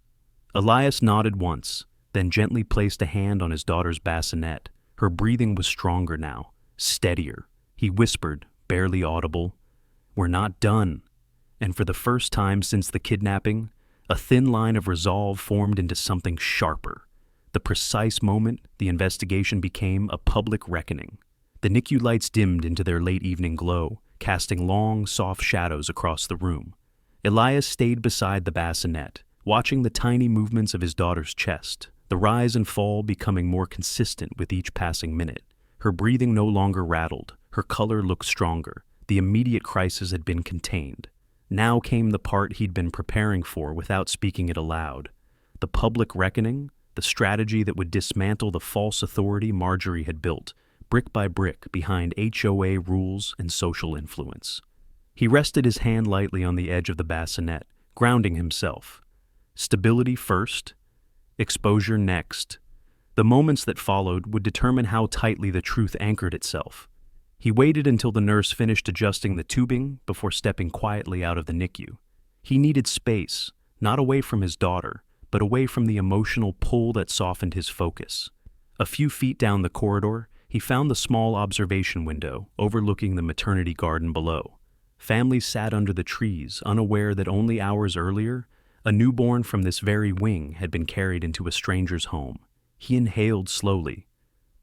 Elias nodded once, then gently placed a hand on his daughter's bassinet. Her breathing was stronger now, steadier. He whispered, barely audible, "We're not done." And for the first time since the kidnapping, a thin line of resolve formed into something sharper. The precise moment the investigation became a public reckoning. The NICU lights dimmed into their late evening glow, casting long, soft shadows across the room. Elias stayed beside the bassinet, watching the tiny movements of his daughter's chest, the rise and fall becoming more consistent with each passing minute. Her breathing no longer rattled, her color looked stronger. The immediate crisis had been contained. Now came the part he'd been preparing for without speaking it aloud. The public reckoning, the strategy that would dismantle the false authority Marjorie had built, brick by brick, behind HOA rules and social influence. He rested his hand lightly on the edge of the bassinet, grounding himself. Stability first, exposure next. The moments that followed would determine how tightly the truth anchored itself. He waited until the nurse finished adjusting the tubing before stepping quietly out of the NICU. He needed space, not away from his daughter, but away from the emotional pull that softened his focus. A few feet down the corridor, he found the small observation window overlooking the maternity garden below. Families sat under the trees, unaware that only hours earlier, a newborn from this very wing had been carried into a stranger's home. He inhaled slowly.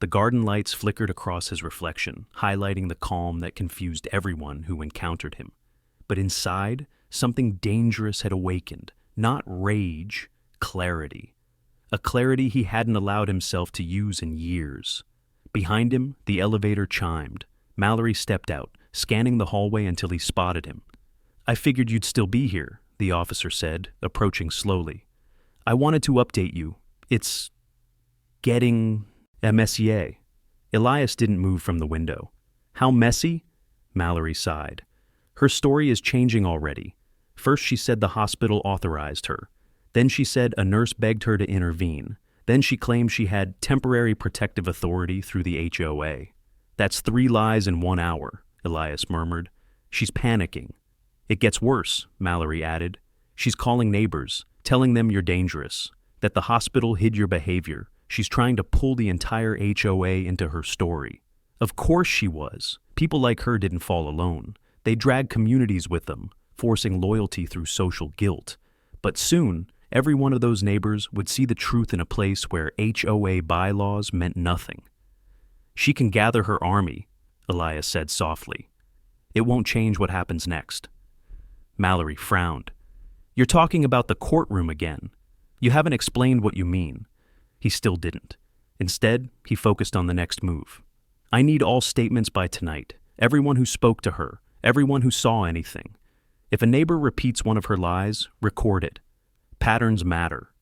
The garden lights flickered across his reflection, highlighting the calm that confused everyone who encountered him. But inside, something dangerous had awakened. Not rage, clarity. A clarity he hadn't allowed himself to use in years. Behind him, the elevator chimed. Mallory stepped out, scanning the hallway until he spotted him. "I figured you'd still be here," the officer said, approaching slowly. "I wanted to update you. It's getting messier." Elias didn't move from the window. "How messy?" Mallory sighed. "Her story is changing already. First she said the hospital authorized her. Then she said a nurse begged her to intervene. Then she claimed she had temporary protective authority through the HOA. That's 3 lies in 1 hour," Elias murmured. "She's panicking." "It gets worse," Mallory added. "She's calling neighbors, telling them you're dangerous, that the hospital hid your behavior. She's trying to pull the entire HOA into her story." Of course she was. People like her didn't fall alone. They dragged communities with them, forcing loyalty through social guilt. But soon, every one of those neighbors would see the truth in a place where HOA bylaws meant nothing. "She can gather her army," Elias said softly. "It won't change what happens next." Mallory frowned. "You're talking about the courtroom again. You haven't explained what you mean." He still didn't. Instead, he focused on the next move. "I need all statements by tonight. Everyone who spoke to her, everyone who saw anything. If a neighbor repeats one of her lies, record it. Patterns matter."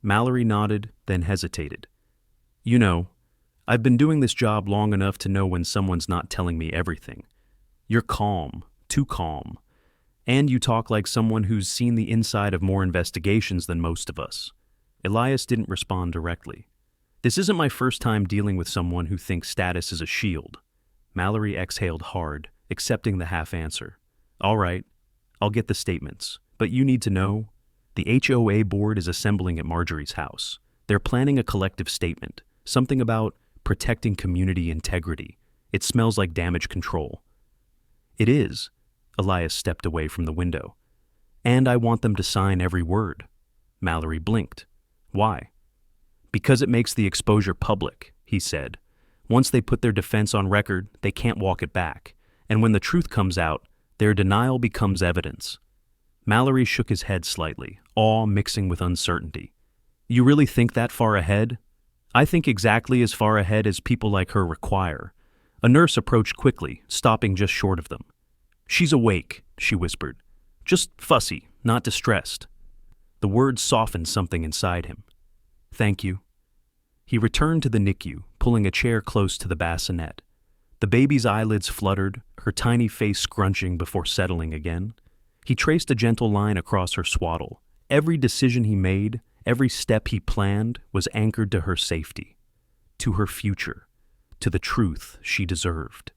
Mallory nodded, then hesitated. "You know, I've been doing this job long enough to know when someone's not telling me everything. You're calm, too calm. And you talk like someone who's seen the inside of more investigations than most of us." Elias didn't respond directly. "This isn't my first time dealing with someone who thinks status is a shield." Mallory exhaled hard, accepting the half answer. "All right, I'll get the statements. But you need to know, the HOA board is assembling at Marjorie's house. They're planning a collective statement, something about protecting community integrity. It smells like damage control." "It is." Elias stepped away from the window. "And I want them to sign every word." Mallory blinked. "Why?" "Because it makes the exposure public," he said. "Once they put their defense on record, they can't walk it back. And when the truth comes out, their denial becomes evidence." Mallory shook his head slightly, awe mixing with uncertainty. "You really think that far ahead?" "I think exactly as far ahead as people like her require." A nurse approached quickly, stopping just short of them. "She's awake," she whispered. "Just fussy, not distressed." The words softened something inside him. "Thank you." He returned to the NICU, pulling a chair close to the bassinet. The baby's eyelids fluttered, her tiny face scrunching before settling again. He traced a gentle line across her swaddle. Every decision he made, every step he planned, was anchored to her safety, to her future, to the truth she deserved.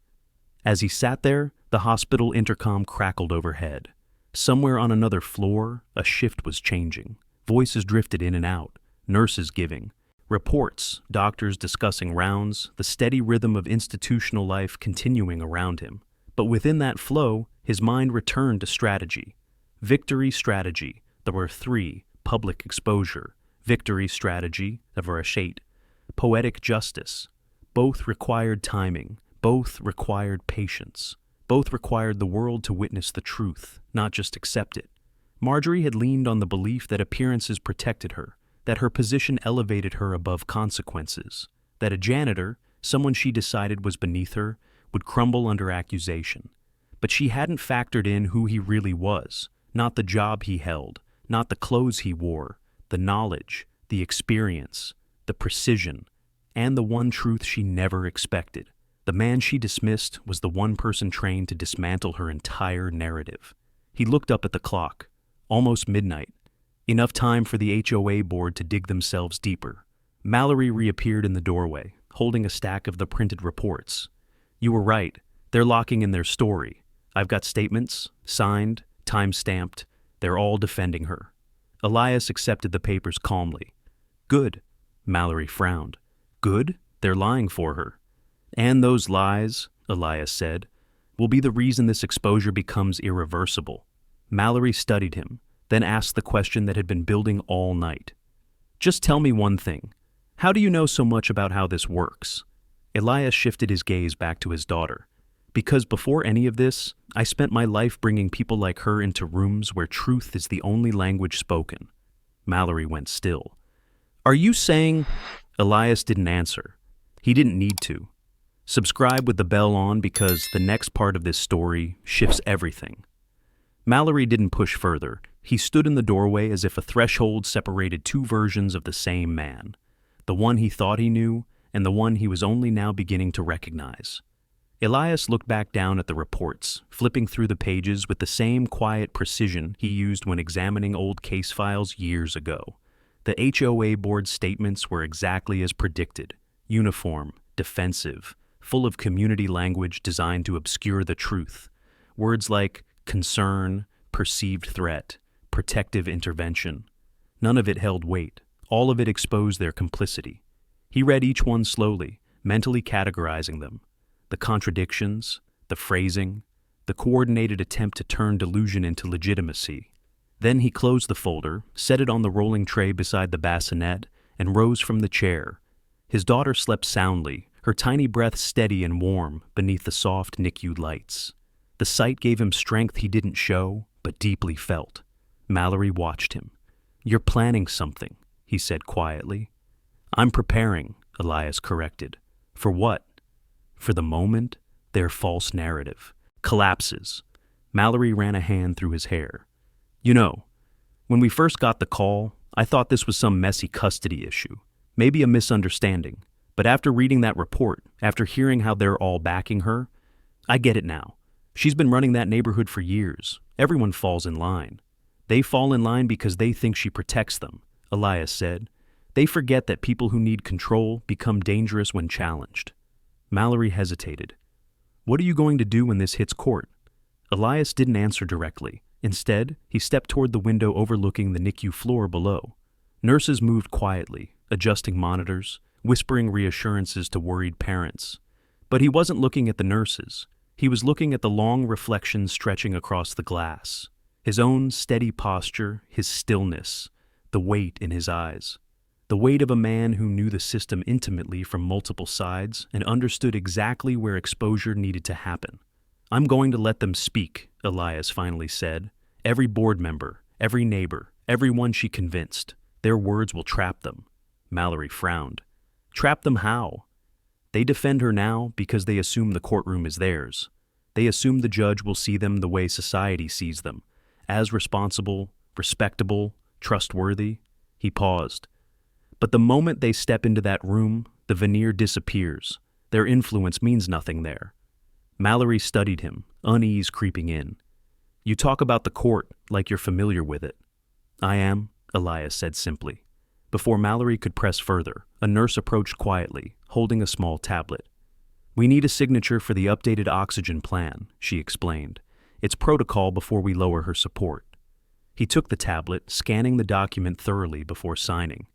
As he sat there, the hospital intercom crackled overhead. Somewhere on another floor, a shift was changing. Voices drifted in and out, nurses giving reports, doctors discussing rounds, the steady rhythm of institutional life continuing around him. But within that flow, his mind returned to strategy. Victory strategy. There were 3: public exposure, victory strategy, the verachate, poetic justice. Both required timing, both required patience. Both required the world to witness the truth, not just accept it. Marjorie had leaned on the belief that appearances protected her, that her position elevated her above consequences, that a janitor, someone she decided was beneath her, would crumble under accusation. But she hadn't factored in who he really was, not the job he held, not the clothes he wore, the knowledge, the experience, the precision, and the one truth she never expected. The man she dismissed was the one person trained to dismantle her entire narrative. He looked up at the clock. Almost midnight. Enough time for the HOA board to dig themselves deeper. Mallory reappeared in the doorway, holding a stack of the printed reports. "You were right. They're locking in their story. I've got statements, signed, time-stamped. They're all defending her." Elias accepted the papers calmly. "Good." Mallory frowned. "Good? They're lying for her." "And those lies," Elias said, "will be the reason this exposure becomes irreversible." Mallory studied him, then asked the question that had been building all night. "Just tell me one thing. How do you know so much about how this works?" Elias shifted his gaze back to his daughter. Because before any of this, I spent my life bringing people like her into rooms where truth is the only language spoken. Mallory went still. Are you saying? Elias didn't answer. He didn't need to. Subscribe with the bell on because the next part of this story shifts everything. Mallory didn't push further. He stood in the doorway as if a threshold separated two versions of the same man. The one he thought he knew, and the one he was only now beginning to recognize. Elias looked back down at the reports, flipping through the pages with the same quiet precision he used when examining old case files years ago. The HOA board statements were exactly as predicted: uniform, defensive, full of community language designed to obscure the truth. Words like concern, perceived threat, protective intervention. None of it held weight. All of it exposed their complicity. He read each one slowly, mentally categorizing them. The contradictions, the phrasing, the coordinated attempt to turn delusion into legitimacy. Then he closed the folder, set it on the rolling tray beside the bassinet, and rose from the chair. His daughter slept soundly, her tiny breath steady and warm beneath the soft NICU lights. The sight gave him strength he didn't show, but deeply felt. Mallory watched him. You're planning something, he said quietly. I'm preparing, Elias corrected. For what? For the moment their false narrative collapses. Mallory ran a hand through his hair. You know, when we first got the call, I thought this was some messy custody issue, maybe a misunderstanding. But after reading that report, after hearing how they're all backing her, I get it now. She's been running that neighborhood for years. Everyone falls in line. They fall in line because they think she protects them, Elias said. They forget that people who need control become dangerous when challenged. Mallory hesitated. What are you going to do when this hits court? Elias didn't answer directly. Instead, he stepped toward the window overlooking the NICU floor below. Nurses moved quietly, adjusting monitors, whispering reassurances to worried parents. But he wasn't looking at the nurses. He was looking at the long reflections stretching across the glass. His own steady posture, his stillness, the weight in his eyes. The weight of a man who knew the system intimately from multiple sides and understood exactly where exposure needed to happen. I'm going to let them speak, Elias finally said. Every board member, every neighbor, everyone she convinced. Their words will trap them. Mallory frowned. Trap them how? They defend her now because they assume the courtroom is theirs. They assume the judge will see them the way society sees them, as responsible, respectable, trustworthy. He paused. But the moment they step into that room, the veneer disappears. Their influence means nothing there. Mallory studied him, unease creeping in. You talk about the court like you're familiar with it. I am, Elias said simply. Before Mallory could press further, a nurse approached quietly, holding a small tablet. We need a signature for the updated oxygen plan, she explained. It's protocol before we lower her support. He took the tablet, scanning the document thoroughly before signing.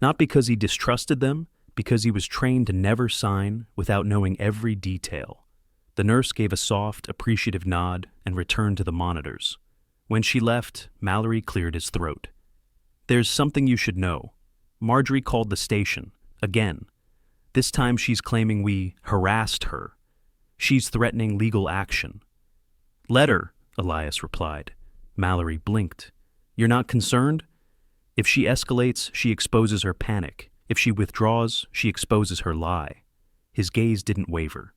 Not because he distrusted them, because he was trained to never sign without knowing every detail. The nurse gave a soft, appreciative nod and returned to the monitors. When she left, Mallory cleared his throat. There's something you should know. Marjorie called the station, again. This time she's claiming we harassed her. She's threatening legal action. Let her, Elias replied. Mallory blinked. You're not concerned? If she escalates, she exposes her panic. If she withdraws, she exposes her lie. His gaze didn't waver.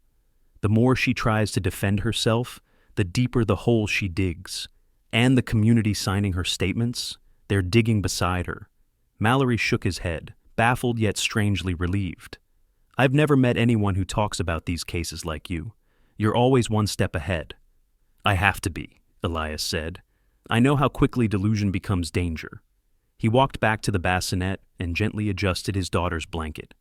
The more she tries to defend herself, the deeper the hole she digs. And the community signing her statements, they're digging beside her. Mallory shook his head, baffled yet strangely relieved. I've never met anyone who talks about these cases like you. You're always one step ahead. I have to be, Elias said. I know how quickly delusion becomes danger. He walked back to the bassinet and gently adjusted his daughter's blanket.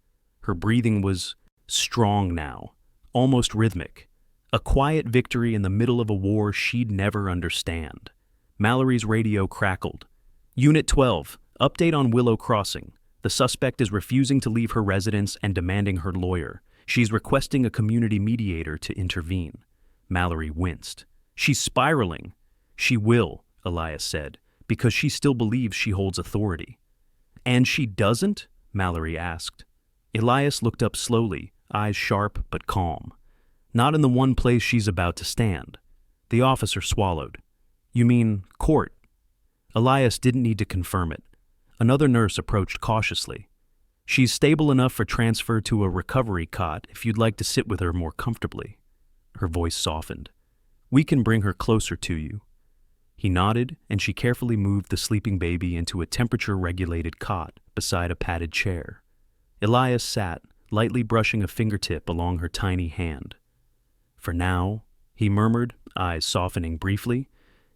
Her breathing was strong now, almost rhythmic. A quiet victory in the middle of a war she'd never understand. Mallory's radio crackled. Unit 12, update on Willow Crossing. The suspect is refusing to leave her residence and demanding her lawyer. She's requesting a community mediator to intervene. Mallory winced. She's spiraling. She will, Elias said, because she still believes she holds authority. And she doesn't? Mallory asked. Elias looked up slowly, eyes sharp but calm. Not in the one place she's about to stand. The officer swallowed. You mean court? Elias didn't need to confirm it. Another nurse approached cautiously. She's stable enough for transfer to a recovery cot if you'd like to sit with her more comfortably. Her voice softened. We can bring her closer to you. He nodded, and she carefully moved the sleeping baby into a temperature-regulated cot beside a padded chair. Elias sat, lightly brushing a fingertip along her tiny hand. For now, he murmured, eyes softening briefly,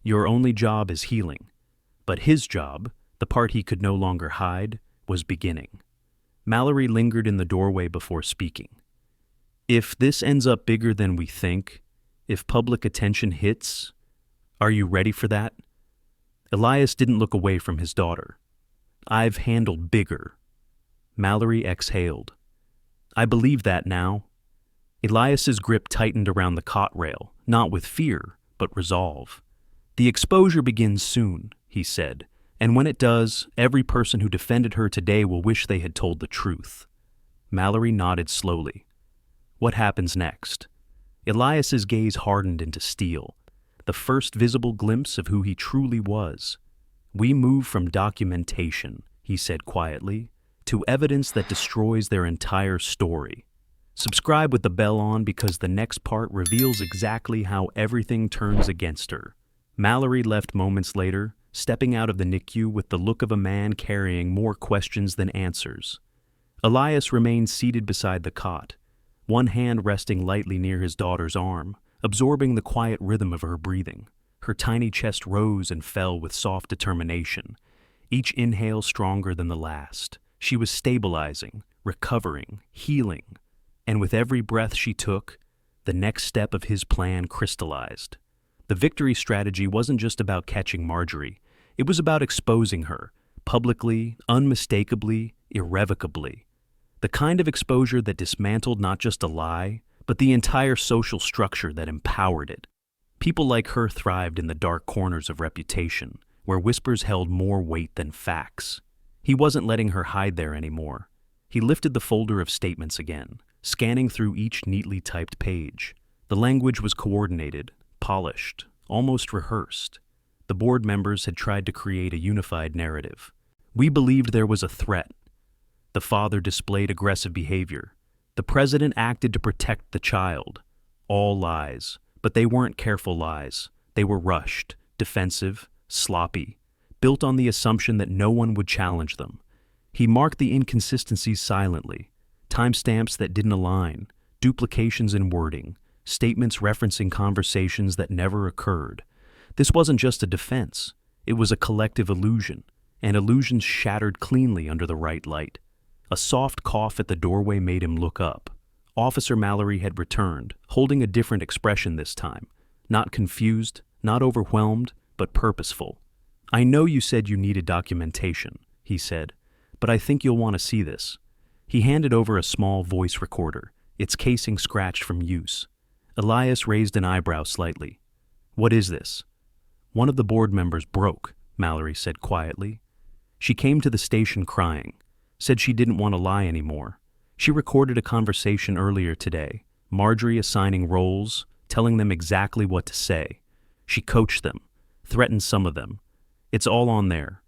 your only job is healing. But his job, the part he could no longer hide, was beginning. Mallory lingered in the doorway before speaking. If this ends up bigger than we think, if public attention hits, are you ready for that? Elias didn't look away from his daughter. I've handled bigger. Mallory exhaled. I believe that now. Elias's grip tightened around the cot rail, not with fear, but resolve. The exposure begins soon, he said, and when it does, every person who defended her today will wish they had told the truth. Mallory nodded slowly. What happens next? Elias's gaze hardened into steel, the first visible glimpse of who he truly was. We move from documentation, he said quietly, to evidence that destroys their entire story. Subscribe with the bell on because the next part reveals exactly how everything turns against her. Mallory left moments later, stepping out of the NICU with the look of a man carrying more questions than answers. Elias remained seated beside the cot, one hand resting lightly near his daughter's arm, absorbing the quiet rhythm of her breathing. Her tiny chest rose and fell with soft determination, each inhale stronger than the last. She was stabilizing, recovering, healing, and with every breath she took, the next step of his plan crystallized. The victory strategy wasn't just about catching Marjorie. It was about exposing her, publicly, unmistakably, irrevocably. The kind of exposure that dismantled not just a lie, but the entire social structure that empowered it. People like her thrived in the dark corners of reputation, where whispers held more weight than facts. He wasn't letting her hide there anymore. He lifted the folder of statements again, scanning through each neatly typed page. The language was coordinated, polished, almost rehearsed. The board members had tried to create a unified narrative. We believed there was a threat. The father displayed aggressive behavior. The president acted to protect the child. All lies, but they weren't careful lies. They were rushed, defensive, sloppy, built on the assumption that no one would challenge them. He marked the inconsistencies silently, timestamps that didn't align, duplications in wording, statements referencing conversations that never occurred. This wasn't just a defense. It was a collective illusion, and illusions shattered cleanly under the right light. A soft cough at the doorway made him look up. Officer Mallory had returned, holding a different expression this time. Not confused, not overwhelmed, but purposeful. I know you said you needed documentation, he said, but I think you'll want to see this. He handed over a small voice recorder, its casing scratched from use. Elias raised an eyebrow slightly. What is this? One of the board members broke, Mallory said quietly. She came to the station crying, said she didn't want to lie anymore. She recorded a conversation earlier today, Marjorie assigning roles, telling them exactly what to say. She coached them, threatened some of them. It's all on there.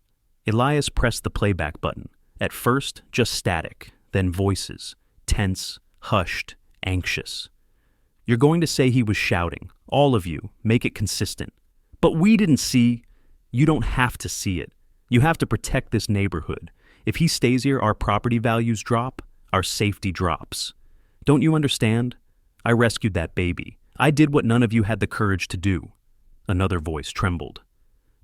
Elias pressed the playback button. At first, just static, then voices, tense, hushed, anxious. You're going to say he was shouting. All of you, make it consistent. But we didn't see. You don't have to see it. You have to protect this neighborhood. If he stays here, our property values drop, our safety drops. Don't you understand? I rescued that baby. I did what none of you had the courage to do. Another voice trembled.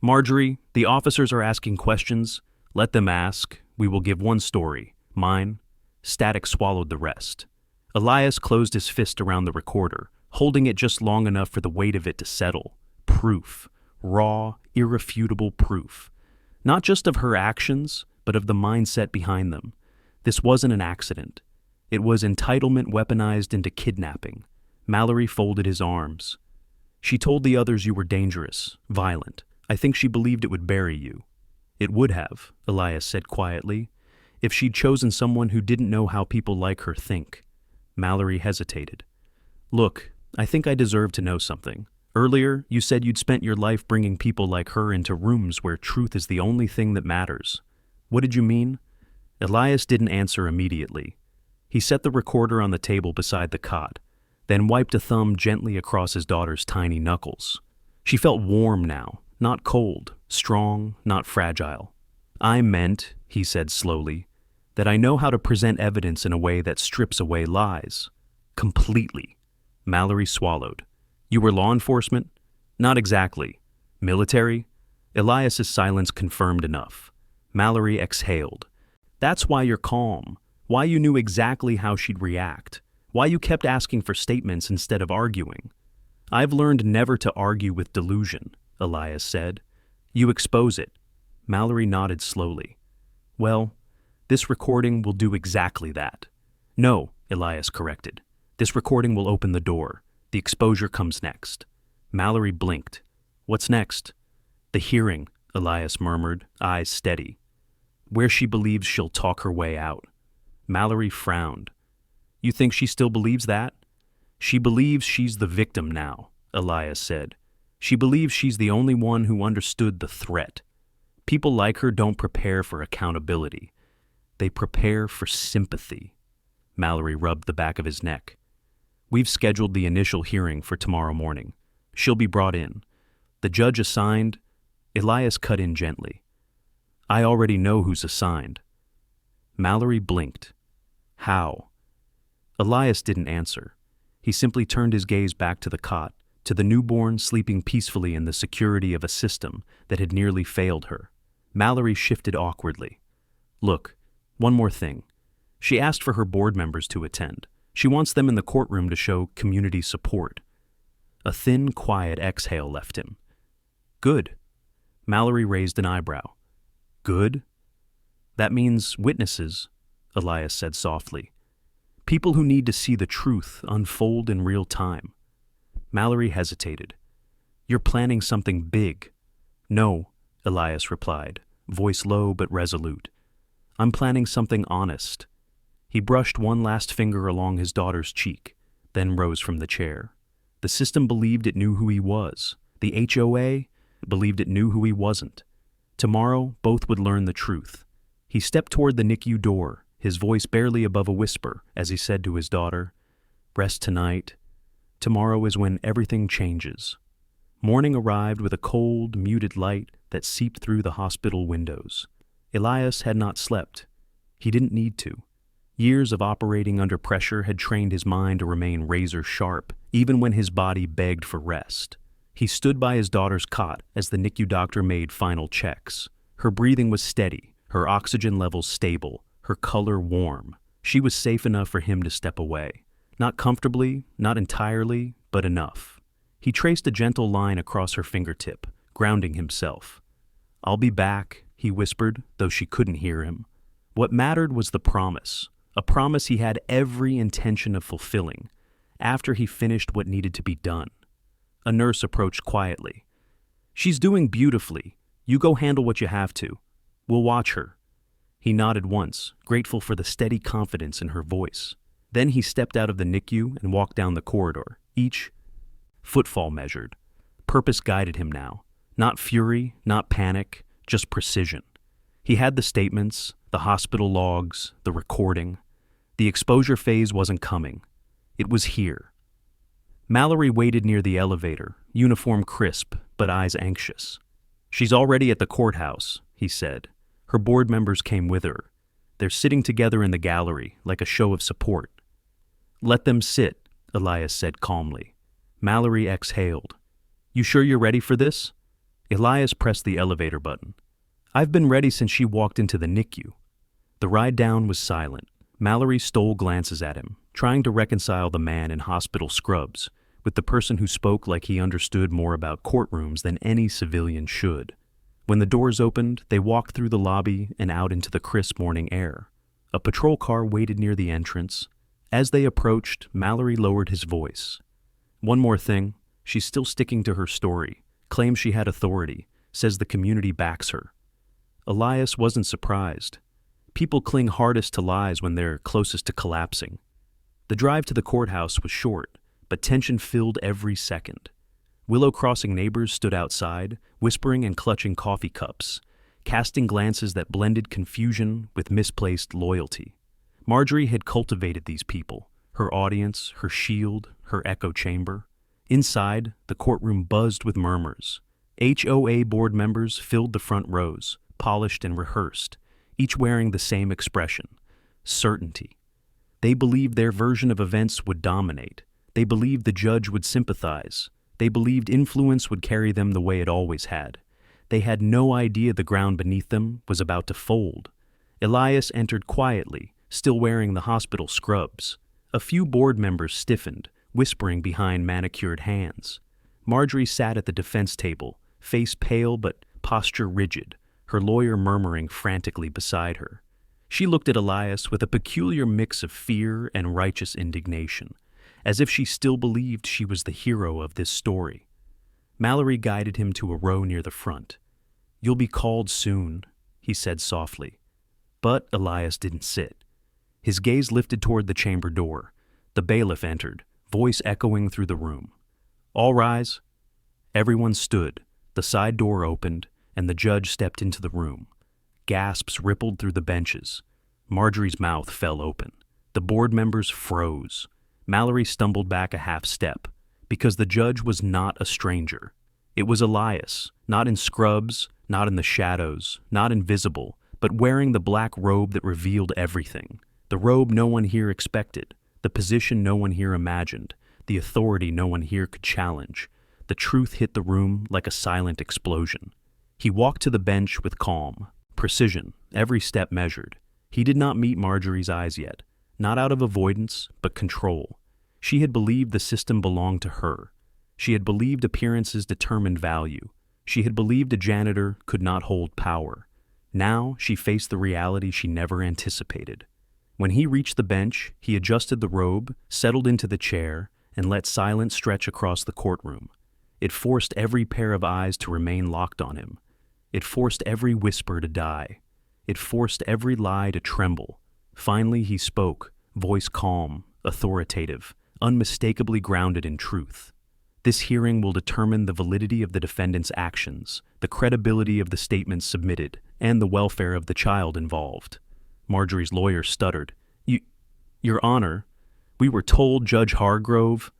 Marjorie, the officers are asking questions. Let them ask. We will give one story. Mine. Static swallowed the rest. Elias closed his fist around the recorder, holding it just long enough for the weight of it to settle. Proof. Raw, irrefutable proof. Not just of her actions, but of the mindset behind them. This wasn't an accident. It was entitlement weaponized into kidnapping. Mallory folded his arms. She told the others you were dangerous, violent. I think she believed it would bury you. It would have, Elias said quietly, if she'd chosen someone who didn't know how people like her think. Mallory hesitated. Look, I think I deserve to know something. Earlier, you said you'd spent your life bringing people like her into rooms where truth is the only thing that matters. What did you mean? Elias didn't answer immediately. He set the recorder on the table beside the cot, then wiped a thumb gently across his daughter's tiny knuckles. She felt warm now, not cold, strong, not fragile. I meant, he said slowly, that I know how to present evidence in a way that strips away lies. Completely. Mallory swallowed. You were law enforcement? Not exactly. Military? Elias's silence confirmed enough. Mallory exhaled. That's why you're calm. Why you knew exactly how she'd react. Why you kept asking for statements instead of arguing. I've learned never to argue with delusion, Elias said. You expose it. Mallory nodded slowly. Well, this recording will do exactly that. No, Elias corrected. This recording will open the door. The exposure comes next. Mallory blinked. What's next? The hearing, Elias murmured, eyes steady. Where she believes she'll talk her way out. Mallory frowned. You think she still believes that? She believes she's the victim now, Elias said. She believes she's the only one who understood the threat. People like her don't prepare for accountability. They prepare for sympathy. Mallory rubbed the back of his neck. We've scheduled the initial hearing for tomorrow morning. She'll be brought in. The judge assigned... Elias cut in gently. I already know who's assigned. Mallory blinked. How? Elias didn't answer. He simply turned his gaze back to the cot, to the newborn sleeping peacefully in the security of a system that had nearly failed her. Mallory shifted awkwardly. Look, one more thing. She asked for her board members to attend. She wants them in the courtroom to show community support. A thin, quiet exhale left him. Good. Mallory raised an eyebrow. Good? That means witnesses, Elias said softly. People who need to see the truth unfold in real time. Mallory hesitated. You're planning something big. No, Elias replied, voice low but resolute. I'm planning something honest. He brushed one last finger along his daughter's cheek, then rose from the chair. The system believed it knew who he was. The HOA believed it knew who he wasn't. Tomorrow, both would learn the truth. He stepped toward the NICU door, his voice barely above a whisper, as he said to his daughter, Rest tonight. Tomorrow is when everything changes. Morning arrived with a cold, muted light that seeped through the hospital windows. Elias had not slept. He didn't need to. Years of operating under pressure had trained his mind to remain razor-sharp, even when his body begged for rest. He stood by his daughter's cot as the NICU doctor made final checks. Her breathing was steady, her oxygen levels stable, her color warm. She was safe enough for him to step away. Not comfortably, not entirely, but enough. He traced a gentle line across her fingertip, grounding himself. I'll be back, he whispered, though she couldn't hear him. What mattered was the promise, a promise he had every intention of fulfilling, after he finished what needed to be done. A nurse approached quietly. She's doing beautifully. You go handle what you have to. We'll watch her. He nodded once, grateful for the steady confidence in her voice. Then he stepped out of the NICU and walked down the corridor, each footfall measured. Purpose guided him now. Not fury, not panic, just precision. He had the statements, the hospital logs, the recording. The exposure phase wasn't coming. It was here. Mallory waited near the elevator, uniform crisp, but eyes anxious. She's already at the courthouse, he said. Her board members came with her. They're sitting together in the gallery, like a show of support. Let them sit, Elias said calmly. Mallory exhaled. You sure you're ready for this? Elias pressed the elevator button. I've been ready since she walked into the NICU. The ride down was silent. Mallory stole glances at him, trying to reconcile the man in hospital scrubs with the person who spoke like he understood more about courtrooms than any civilian should. When the doors opened, they walked through the lobby and out into the crisp morning air. A patrol car waited near the entrance. As they approached, Mallory lowered his voice. One more thing, she's still sticking to her story, claims she had authority, says the community backs her. Elias wasn't surprised. People cling hardest to lies when they're closest to collapsing. The drive to the courthouse was short, but tension filled every second. Willow Crossing neighbors stood outside, whispering and clutching coffee cups, casting glances that blended confusion with misplaced loyalty. Marjorie had cultivated these people, her audience, her shield, her echo chamber. Inside, the courtroom buzzed with murmurs. HOA board members filled the front rows, polished and rehearsed, each wearing the same expression: certainty. They believed their version of events would dominate. They believed the judge would sympathize. They believed influence would carry them the way it always had. They had no idea the ground beneath them was about to fold. Elias entered quietly, still wearing the hospital scrubs. A few board members stiffened, whispering behind manicured hands. Marjorie sat at the defense table, face pale but posture rigid, her lawyer murmuring frantically beside her. She looked at Elias with a peculiar mix of fear and righteous indignation, as if she still believed she was the hero of this story. Mallory guided him to a row near the front. "You'll be called soon," he said softly. But Elias didn't sit. His gaze lifted toward the chamber door. The bailiff entered, voice echoing through the room. "All rise." Everyone stood. The side door opened, and the judge stepped into the room. Gasps rippled through the benches. Marjorie's mouth fell open. The board members froze. Mallory stumbled back a half step, because the judge was not a stranger. It was Elias, not in scrubs, not in the shadows, not invisible, but wearing the black robe that revealed everything. The robe no one here expected, the position no one here imagined, the authority no one here could challenge. The truth hit the room like a silent explosion. He walked to the bench with calm, precision, every step measured. He did not meet Marjorie's eyes yet, not out of avoidance, but control. She had believed the system belonged to her. She had believed appearances determined value. She had believed a janitor could not hold power. Now she faced the reality she never anticipated. When he reached the bench, he adjusted the robe, settled into the chair, and let silence stretch across the courtroom. It forced every pair of eyes to remain locked on him. It forced every whisper to die. It forced every lie to tremble. Finally he spoke, voice calm, authoritative, unmistakably grounded in truth. "This hearing will determine the validity of the defendant's actions, the credibility of the statements submitted, and the welfare of the child involved." Marjorie's lawyer stuttered. Your Honor, we were told Judge Hargrove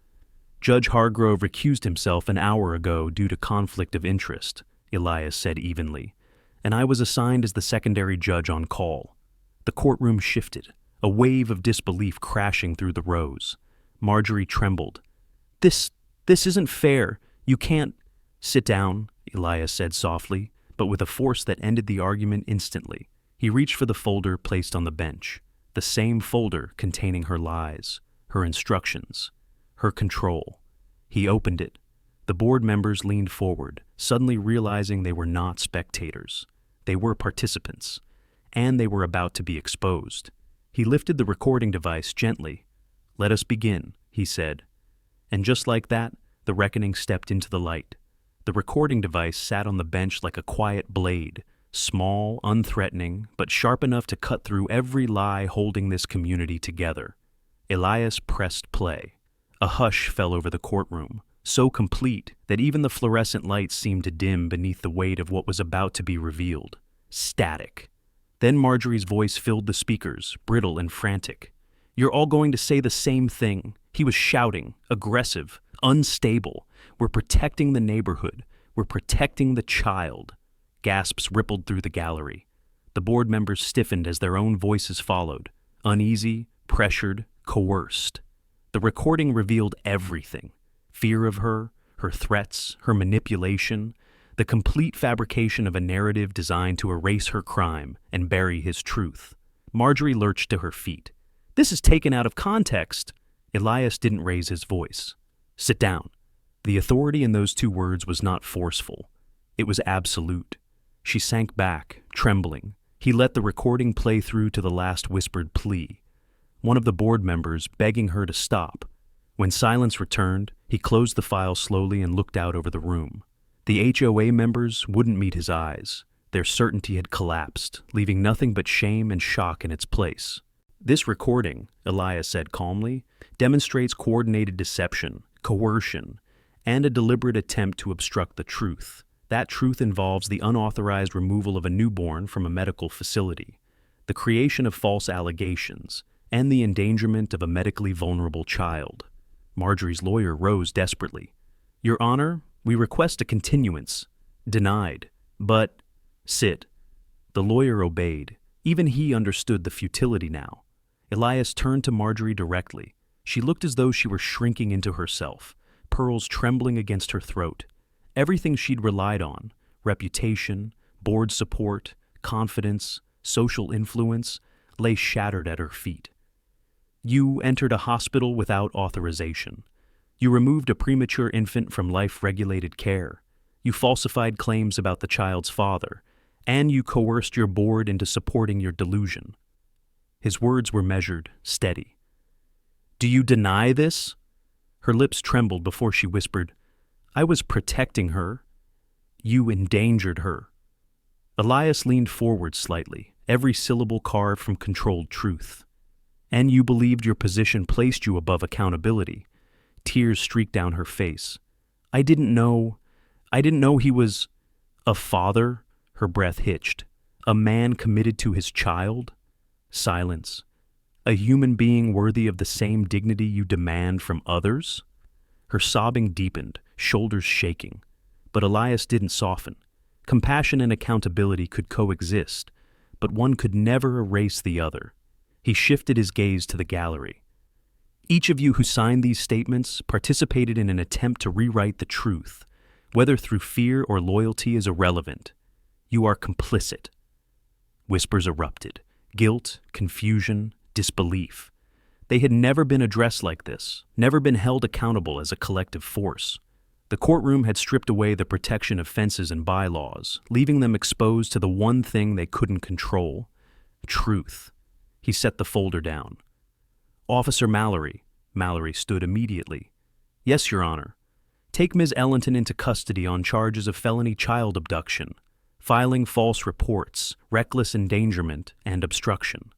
recused himself an hour ago due to conflict of interest," Elias said evenly, "and I was assigned as the secondary judge on call." The courtroom shifted, a wave of disbelief crashing through the rows. Marjorie trembled. This isn't fair. You can't—" "Sit down," Elias said softly, but with a force that ended the argument instantly. He reached for the folder placed on the bench, the same folder containing her lies, her instructions, her control. He opened it. The board members leaned forward, suddenly realizing they were not spectators. They were participants, and they were about to be exposed. He lifted the recording device gently. "Let us begin," he said. And just like that, the reckoning stepped into the light. The recording device sat on the bench like a quiet blade, small, unthreatening, but sharp enough to cut through every lie holding this community together. Elias pressed play. A hush fell over the courtroom, so complete that even the fluorescent lights seemed to dim beneath the weight of what was about to be revealed. Static. Then Marjorie's voice filled the speakers, brittle and frantic. "You're all going to say the same thing." He was shouting, aggressive, unstable. "We're protecting the neighborhood. We're protecting the child." Gasps rippled through the gallery. The board members stiffened as their own voices followed, uneasy, pressured, coerced. The recording revealed everything. Fear of her, her threats, her manipulation, the complete fabrication of a narrative designed to erase her crime and bury his truth. Marjorie lurched to her feet. "This is taken out of context." Elias didn't raise his voice. "Sit down." The authority in those two words was not forceful. It was absolute. She sank back, trembling. He let the recording play through to the last whispered plea. One of the board members begging her to stop. When silence returned, he closed the file slowly and looked out over the room. The HOA members wouldn't meet his eyes. Their certainty had collapsed, leaving nothing but shame and shock in its place. This recording, Elias said calmly, demonstrates coordinated deception, coercion, and a deliberate attempt to obstruct the truth. That truth involves the unauthorized removal of a newborn from a medical facility, the creation of false allegations, and the endangerment of a medically vulnerable child. Marjorie's lawyer rose desperately. "Your Honor, we request a continuance." "Denied. But—" "Sit." The lawyer obeyed. Even he understood the futility now. Elias turned to Marjorie directly. She looked as though she were shrinking into herself, pearls trembling against her throat. Everything she'd relied on, reputation, board support, confidence, social influence, lay shattered at her feet. "You entered a hospital without authorization. You removed a premature infant from life-regulated care. You falsified claims about the child's father, and you coerced your board into supporting your delusion." His words were measured, steady. "Do you deny this?" Her lips trembled before she whispered, "I was protecting her." "You endangered her." Elias leaned forward slightly, every syllable carved from controlled truth. "And you believed your position placed you above accountability." Tears streaked down her face. I didn't know he was—" "A father?" Her breath hitched. "A man committed to his child?" Silence. "A human being worthy of the same dignity you demand from others?" Her sobbing deepened, shoulders shaking. But Elias didn't soften. Compassion and accountability could coexist, but one could never erase the other. He shifted his gaze to the gallery. "Each of you who signed these statements participated in an attempt to rewrite the truth. Whether through fear or loyalty is irrelevant. You are complicit." Whispers erupted. Guilt, confusion, disbelief. They had never been addressed like this, never been held accountable as a collective force. The courtroom had stripped away the protection of fences and bylaws, leaving them exposed to the one thing they couldn't control: truth. He set the folder down. "Officer Mallory." Mallory stood immediately. "Yes, Your Honor. Take Ms. Ellington into custody on charges of felony child abduction, filing false reports, reckless endangerment, and obstruction."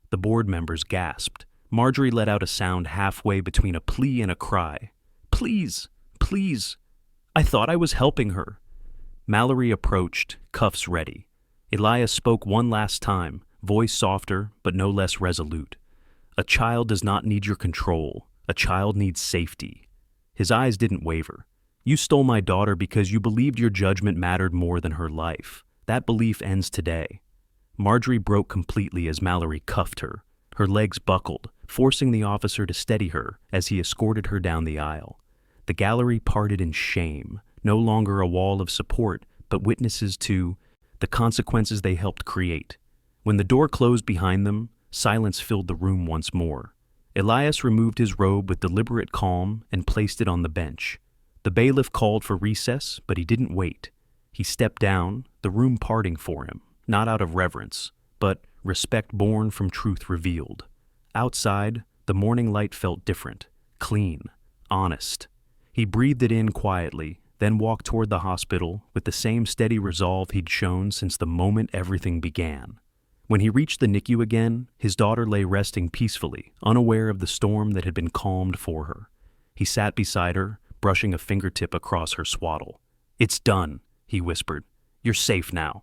The board members gasped. Marjorie let out a sound halfway between a plea and a cry. "Please, please. I thought I was helping her." Mallory approached, cuffs ready. Elias spoke one last time, voice softer but no less resolute. "A child does not need your control. A child needs safety." His eyes didn't waver. "You stole my daughter because you believed your judgment mattered more than her life. That belief ends today." Marjorie broke completely as Mallory cuffed her. Her legs buckled, forcing the officer to steady her as he escorted her down the aisle. The gallery parted in shame, no longer a wall of support, but witnesses to the consequences they helped create. When the door closed behind them, silence filled the room once more. Elias removed his robe with deliberate calm and placed it on the bench. The bailiff called for recess, but he didn't wait. He stepped down, the room parting for him, not out of reverence, but respect born from truth revealed. Outside, the morning light felt different, clean, honest. He breathed it in quietly, then walked toward the hospital with the same steady resolve he'd shown since the moment everything began. When he reached the NICU again, his daughter lay resting peacefully, unaware of the storm that had been calmed for her. He sat beside her, brushing a fingertip across her swaddle. "It's done," he whispered. "You're safe now."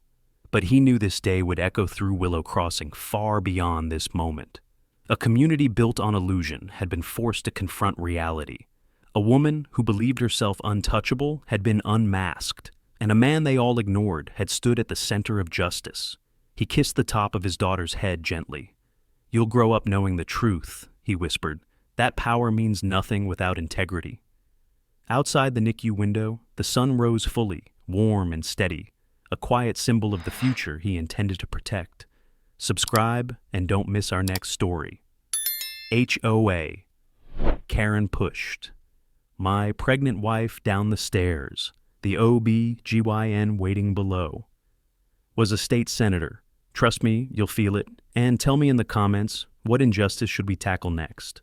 But he knew this day would echo through Willow Crossing far beyond this moment. A community built on illusion had been forced to confront reality. A woman who believed herself untouchable had been unmasked, and a man they all ignored had stood at the center of justice. He kissed the top of his daughter's head gently. "You'll grow up knowing the truth," he whispered. "That power means nothing without integrity." Outside the NICU window, the sun rose fully, warm and steady, a quiet symbol of the future he intended to protect. Subscribe and don't miss our next story. HOA Karen pushed. My pregnant wife down the stairs, the OB-GYN waiting below. Was a state senator. Trust me, you'll feel it. And tell me in the comments, what injustice should we tackle next?